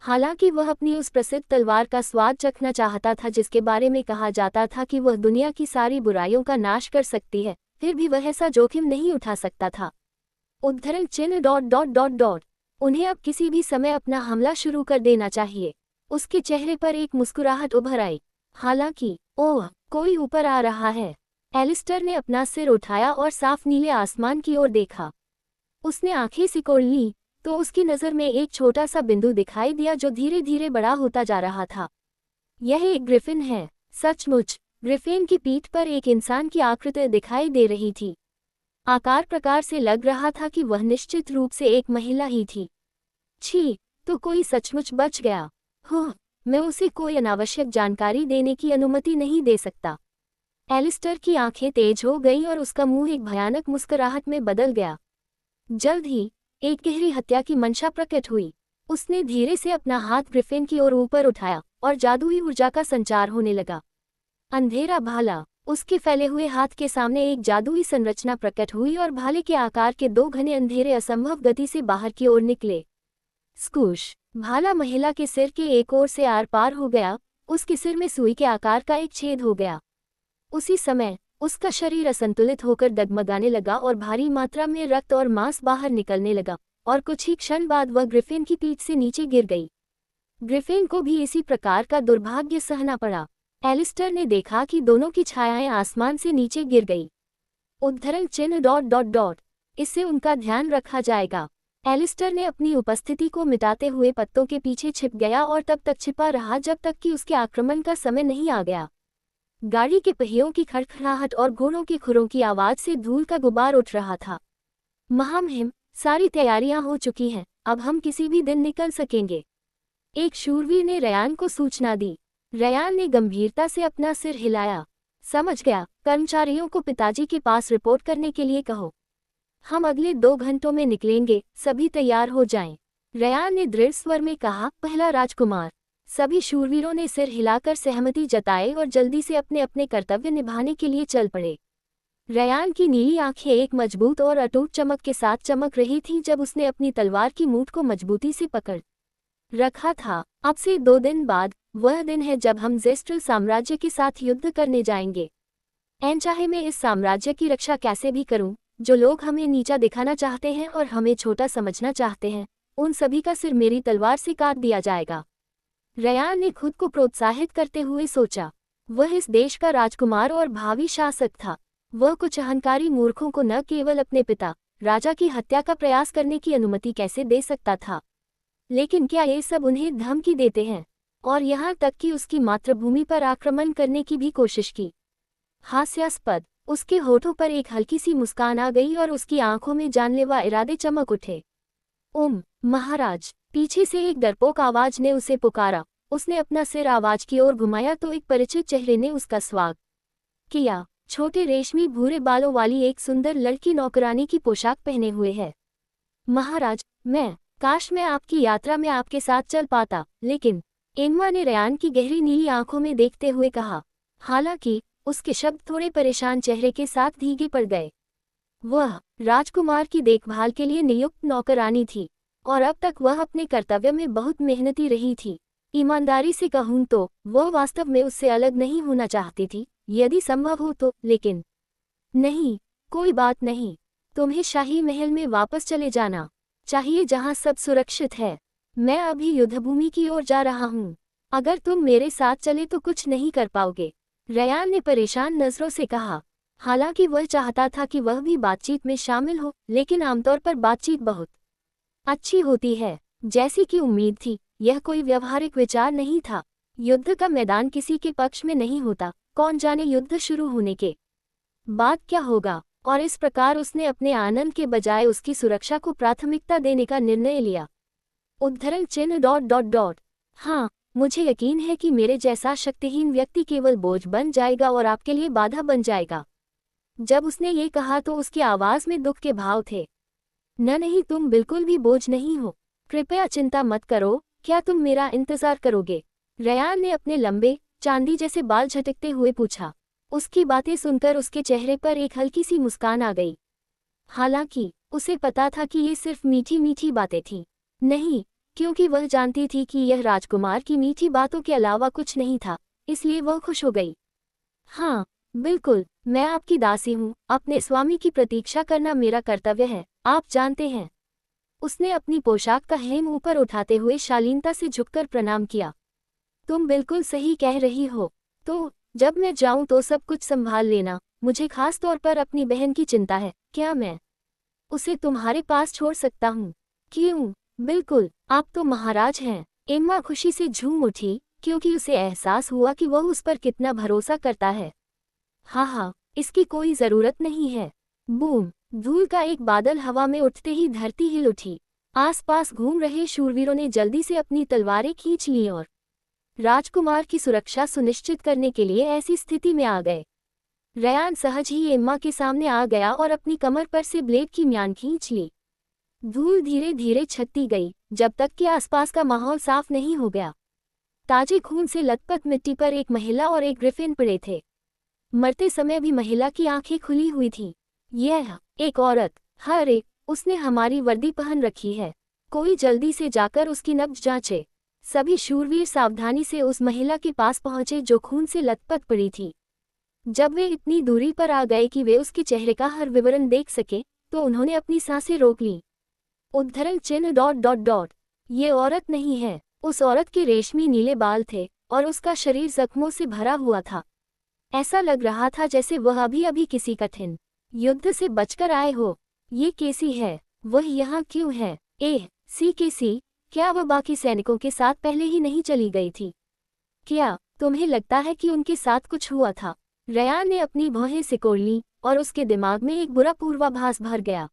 हालांकि वह अपनी उस प्रसिद्ध तलवार का स्वाद चखना चाहता था जिसके बारे में कहा जाता था कि वह दुनिया की सारी बुराइयों का नाश कर सकती है, फिर भी वह ऐसा जोखिम नहीं उठा सकता था। उद्धरण चिन्ह। उन्हें अब किसी भी समय अपना हमला शुरू कर देना चाहिए। उसके चेहरे पर एक मुस्कुराहट उभर आई। हालांकि ओह, कोई ऊपर आ रहा है। एलिस्टर ने अपना सिर उठाया और साफ नीले आसमान की ओर देखा। उसने आंखें सिकोड़ ली तो उसकी नज़र में एक छोटा सा बिंदु दिखाई दिया जो धीरे धीरे बड़ा होता जा रहा था। यह एक ग्रिफिन है। सचमुच, ग्रिफिन की पीठ पर एक इंसान की आकृति दिखाई दे रही थी। आकार प्रकार से लग रहा था कि वह निश्चित रूप से एक महिला ही थी। छी, तो कोई सचमुच बच गया। मैं उसे कोई अनावश्यक जानकारी देने की अनुमति नहीं दे सकता। एलिस्टर की आंखें तेज हो गईं और उसका मुंह एक भयानक मुस्कुराहट में बदल गया। जल्द ही एक गहरी हत्या की मंशा प्रकट हुई। उसने धीरे से अपना हाथ ग्रिफिन की ओर ऊपर उठाया और जादुई ऊर्जा का संचार होने लगा। अंधेरा भाला। उसके फैले हुए हाथ के सामने एक जादुई संरचना प्रकट हुई और भाले के आकार के दो घने अंधेरे असंभव गति से बाहर की ओर निकले। स्कूश। भाला महिला के सिर के एक ओर से आर पार हो गया। उसके सिर में सुई के आकार का एक छेद हो गया। उसी समय उसका शरीर असंतुलित होकर डगमगाने लगा और भारी मात्रा में रक्त और मांस बाहर निकलने लगा, और कुछ ही क्षण बाद वह ग्रिफिन की पीठ से नीचे गिर गई। ग्रिफिन को भी इसी प्रकार का दुर्भाग्य सहना पड़ा। एलिस्टर ने देखा कि दोनों की छायाएं आसमान से नीचे गिर गई। उद्धरण चिन्ह ... इससे उनका ध्यान रखा जाएगा। एलिस्टर ने अपनी उपस्थिति को मिटाते हुए पत्तों के पीछे छिप गया और तब तक छिपा रहा जब तक कि उसके आक्रमण का समय नहीं आ गया। गाड़ी के पहियों की खड़खड़ाहट और घोड़ों के खुरों की आवाज से धूल का गुबार उठ रहा था। महामहिम, सारी तैयारियां हो चुकी हैं, अब हम किसी भी दिन निकल सकेंगे। एक शूरवीर ने रयान को सूचना दी। रयान ने गंभीरता से अपना सिर हिलाया। समझ गया, कर्मचारियों को पिताजी के पास रिपोर्ट करने के लिए कहो। हम अगले 2 घंटों में निकलेंगे, सभी तैयार हो जाएं। रयान ने दृढ़ स्वर में कहा, पहला राजकुमार। सभी शूरवीरों ने सिर हिलाकर सहमति जताई और जल्दी से अपने अपने कर्तव्य निभाने के लिए चल पड़े। रयान की नीली आंखें एक मजबूत और अटूट चमक के साथ चमक रही थीं जब उसने अपनी तलवार की मूठ को मजबूती से पकड़ रखा था। अब से 2 दिन बाद वह दिन है जब हम ज़ेस्ट्रल साम्राज्य के साथ युद्ध करने जाएंगे। चाहे मैं इस साम्राज्य की रक्षा कैसे भी करूं, जो लोग हमें नीचा दिखाना चाहते हैं और हमें छोटा समझना चाहते हैं, उन सभी का सिर मेरी तलवार से काट दिया जाएगा। रयान ने खुद को प्रोत्साहित करते हुए सोचा। वह इस देश का राजकुमार और भावी शासक था। वह कुछ अहंकारी मूर्खों को न केवल अपने पिता राजा की हत्या का प्रयास करने की अनुमति कैसे दे सकता था, लेकिन क्या ये सब उन्हें धमकी देते हैं, और यहाँ तक कि उसकी मातृभूमि पर आक्रमण करने की भी कोशिश की। हास्यास्पद। उसके होठों पर एक हल्की सी मुस्कान आ गई और उसकी आंखों में जानलेवा इरादे चमक उठे। महाराज। पीछे से एक डरपोक आवाज ने उसे पुकारा। उसने अपना सिर आवाज की ओर घुमाया तो एक परिचित चेहरे ने उसका स्वागत किया। छोटे रेशमी भूरे बालों वाली एक सुंदर लड़की नौकरानी की पोशाक पहने हुए है। महाराज, काश मैं आपकी यात्रा में आपके साथ चल पाता, लेकिन एम्मा ने रयान की गहरी नीली आंखों में देखते हुए कहा। हालांकि उसके शब्द थोड़े परेशान चेहरे के साथ धीगे पड़ गए। वह राजकुमार की देखभाल के लिए नियुक्त नौकरानी थी और अब तक वह अपने कर्तव्य में बहुत मेहनती रही थी। ईमानदारी से कहूँ तो वह वास्तव में उससे अलग नहीं होना चाहती थी, यदि संभव हो तो, लेकिन नहीं, कोई बात नहीं। तुम्हें शाही महल में वापस चले जाना चाहिए जहाँ सब सुरक्षित है। मैं अभी युद्धभूमि की ओर जा रहा हूँ। अगर तुम मेरे साथ चले तो कुछ नहीं कर पाओगे, रयान ने परेशान नजरों से कहा। हालांकि वह चाहता था कि वह भी बातचीत में शामिल हो, लेकिन आमतौर पर बातचीत बहुत अच्छी होती है। जैसी कि उम्मीद थी, यह कोई व्यवहारिक विचार नहीं था। युद्ध का मैदान किसी के पक्ष में नहीं होता, कौन जाने युद्ध शुरू होने के बाद क्या होगा, और इस प्रकार उसने अपने आनंद के बजाय उसकी सुरक्षा को प्राथमिकता देने का निर्णय लिया। उद्धरण चिन्ह ... हाँ, मुझे यकीन है कि मेरे जैसा शक्तिहीन व्यक्ति केवल बोझ बन जाएगा और आपके लिए बाधा बन जाएगा। जब उसने ये कहा तो उसकी आवाज में दुख के भाव थे। नहीं, तुम बिल्कुल भी बोझ नहीं हो। कृपया चिंता मत करो। क्या तुम मेरा इंतजार करोगे? रयान ने अपने लंबे चांदी जैसे बाल झटकते हुए पूछा। उसकी बातें सुनकर उसके चेहरे पर एक हल्की सी मुस्कान आ गई। हालांकि उसे पता था कि ये सिर्फ मीठी मीठी बातें थीं। नहीं, क्योंकि वह जानती थी कि यह राजकुमार की मीठी बातों के अलावा कुछ नहीं था, इसलिए वह खुश हो गई। हाँ, बिल्कुल, मैं आपकी दासी हूँ। अपने स्वामी की प्रतीक्षा करना मेरा कर्तव्य है, आप जानते हैं। उसने अपनी पोशाक का हेम ऊपर उठाते हुए शालीनता से झुककर प्रणाम किया। तुम बिल्कुल सही कह रही हो। तो जब मैं जाऊं तो सब कुछ संभाल लेना। मुझे खास तौर पर अपनी बहन की चिंता है। क्या मैं उसे तुम्हारे पास छोड़ सकता हूँ? क्यों? बिल्कुल, आप तो महाराज हैं। एम्मा खुशी से झूम उठी। क्योंकि उसे एहसास हुआ कि वह उस पर कितना भरोसा करता है। हाँ, इसकी कोई जरूरत नहीं है। बूम! धूल का एक बादल हवा में उठते ही धरती हिल उठी। आसपास घूम रहे शूरवीरों ने जल्दी से अपनी तलवारें खींच लीं और राजकुमार की सुरक्षा सुनिश्चित करने के लिए ऐसी स्थिति में आ गए। रयान सहज ही एम्मा के सामने आ गया और अपनी कमर पर से ब्लेड की म्यान खींच ली। धूल धीरे धीरे छटती गई, जब तक कि आसपास का माहौल साफ नहीं हो गया। ताजे खून से लथपथ मिट्टी पर एक महिला और एक ग्रिफिन पड़े थे। मरते समय भी महिला की आंखें खुली हुई थीं। यह एक औरत, हर उसने हमारी वर्दी पहन रखी है। कोई जल्दी से जाकर उसकी नब्ज जांचे। सभी शूरवीर सावधानी से उस महिला के पास पहुंचे जो खून से लथपथ पड़ी थी। जब वे इतनी दूरी पर आ गए कि वे उसके चेहरे का हर विवरण देख सके, तो उन्होंने अपनी सांसें रोक लीं। उद्धरण चिन्ह ... ये औरत नहीं है। उस औरत के रेशमी नीले बाल थे और उसका शरीर जख्मों से भरा हुआ था। ऐसा लग रहा था जैसे वह अभी अभी किसी कठिन युद्ध से बचकर आए हो। ये केसी है, वह यहाँ क्यों है? केसी, क्या वह बाकी सैनिकों के साथ पहले ही नहीं चली गई थी? क्या तुम्हें लगता है कि उनके साथ कुछ हुआ था? रयान ने अपनी भौहें सिकोड़ लीं और उसके दिमाग में एक बुरा पूर्वाभास भर गया।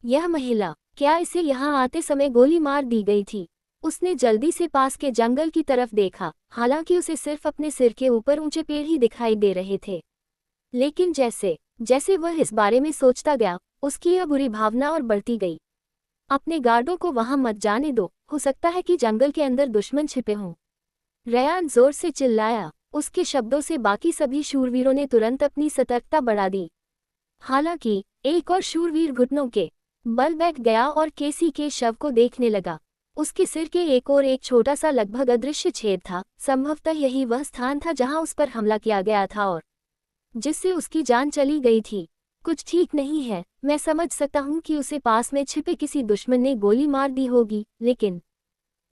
यह महिला, क्या इसे यहाँ आते समय गोली मार दी गई थी? उसने जल्दी से पास के जंगल की तरफ देखा, हालांकि उसे सिर्फ अपने सिर के ऊपर ऊंचे पेड़ ही दिखाई दे रहे थे। लेकिन जैसे जैसे वह इस बारे में सोचता गया, उसकी यह बुरी भावना और बढ़ती गई। अपने गार्डों को वहां मत जाने दो, हो सकता है कि जंगल के अंदर दुश्मन छिपे हों। रयान जोर से चिल्लाया। उसके शब्दों से बाकी सभी शूरवीरों ने तुरंत अपनी सतर्कता बढ़ा दी। हालांकि एक और शूरवीर घुटनों के बल बैठ गया और केसी के शव को देखने लगा। उसके सिर के एक और एक छोटा सा लगभग अदृश्य छेद था। संभवतः यही वह स्थान था जहां उस पर हमला किया गया था और जिससे उसकी जान चली गई थी। कुछ ठीक नहीं है। मैं समझ सकता हूं कि उसे पास में छिपे किसी दुश्मन ने गोली मार दी होगी, लेकिन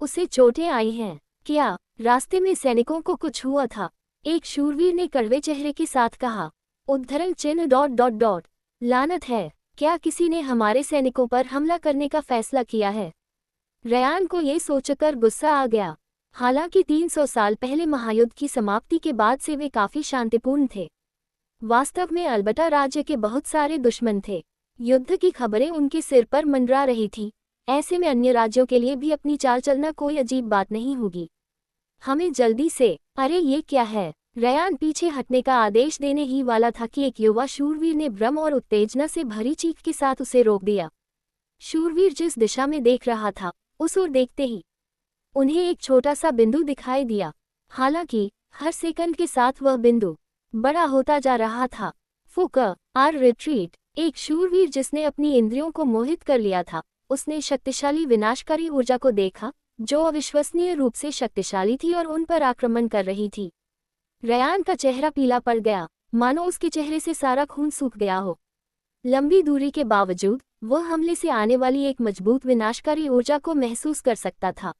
उसे चोटें आई हैं। क्या रास्ते में सैनिकों को कुछ हुआ था? एक शूरवीर ने कड़वे चेहरे के साथ कहा। उद्धरण चिन्ह ... लानत है, क्या किसी ने हमारे सैनिकों पर हमला करने का फैसला किया है? रयान को ये सोचकर गुस्सा आ गया। हालांकि 300 साल पहले महायुद्ध की समाप्ति के बाद से वे काफी शांतिपूर्ण थे। वास्तव में अल्बर्टा राज्य के बहुत सारे दुश्मन थे। युद्ध की खबरें उनके सिर पर मंडरा रही थी। ऐसे में अन्य राज्यों के लिए भी अपनी चाल चलना कोई अजीब बात नहीं होगी। हमें जल्दी से... अरे ये क्या है? रयान पीछे हटने का आदेश देने ही वाला था कि एक युवा शूरवीर ने भ्रम और उत्तेजना से भरी चीख के साथ उसे रोक दिया। शूरवीर जिस दिशा में देख रहा था, उस ओर देखते ही उन्हें एक छोटा सा बिंदु दिखाई दिया। हालांकि हर सेकंड के साथ वह बिंदु बड़ा होता जा रहा था। रिट्रीट। एक शूरवीर जिसने अपनी इंद्रियों को मोहित कर लिया था, उसने शक्तिशाली विनाशकारी ऊर्जा को देखा जो अविश्वसनीय रूप से शक्तिशाली थी और उन पर आक्रमण कर रही थी। रयान का चेहरा पीला पड़ गया, मानो उसके चेहरे से सारा खून सूख गया हो। लंबी दूरी के बावजूद वह हमले से आने वाली एक मजबूत विनाशकारी ऊर्जा को महसूस कर सकता था।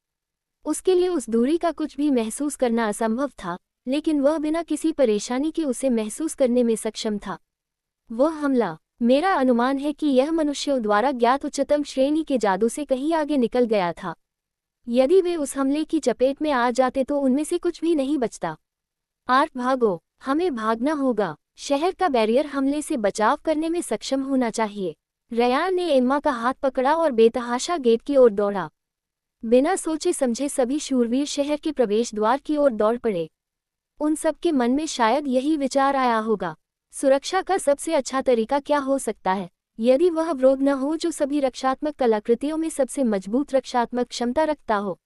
उसके लिए उस दूरी का कुछ भी महसूस करना असंभव था, लेकिन वह बिना किसी परेशानी के उसे महसूस करने में सक्षम था। वह हमला, मेरा अनुमान है कि यह मनुष्यों द्वारा ज्ञात उच्चतम श्रेणी के जादू से कहीं आगे निकल गया था। यदि वे उस हमले की चपेट में आ जाते तो उनमें से कुछ भी नहीं बचता। भागो, हमें भागना होगा। शहर का बैरियर हमले से बचाव करने में सक्षम होना चाहिए। रयान ने एम्मा का हाथ पकड़ा और बेतहाशा गेट की ओर दौड़ा। बिना सोचे समझे सभी शूरवीर शहर के प्रवेश द्वार की ओर दौड़ पड़े। उन सब के मन में शायद यही विचार आया होगा, सुरक्षा का सबसे अच्छा तरीका क्या हो सकता है यदि वह अवरोध न हो जो सभी रक्षात्मक कलाकृतियों में सबसे मजबूत रक्षात्मक क्षमता रखता हो।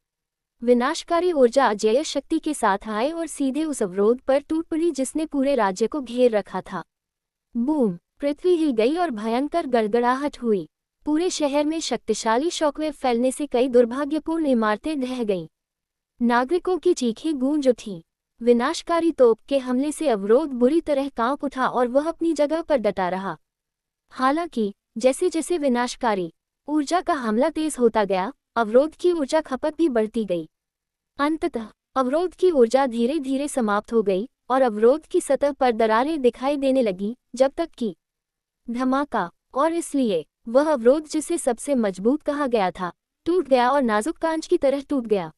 विनाशकारी ऊर्जा अजेय शक्ति के साथ आए और सीधे उस अवरोध पर टूट पड़ी जिसने पूरे राज्य को घेर रखा था। बूम! पृथ्वी हिल गई और भयंकर गड़गड़ाहट हुई। पूरे शहर में शक्तिशाली शॉकवेव फैलने से कई दुर्भाग्यपूर्ण इमारतें ढह गईं। नागरिकों की चीखें गूंज उठीं। विनाशकारी तोप के हमले से अवरोध बुरी तरह कांप उठा और वह अपनी जगह पर डटा रहा। हालांकि जैसे जैसे विनाशकारी ऊर्जा का हमला तेज होता गया, अवरोध की ऊर्जा खपत भी बढ़ती गई। अंततः अवरोध की ऊर्जा धीरे धीरे समाप्त हो गई और अवरोध की सतह पर दरारें दिखाई देने लगीं, जब तक कि धमाका, और इसलिए वह अवरोध जिसे सबसे मजबूत कहा गया था, टूट गया और नाजुक कांच की तरह टूट गया।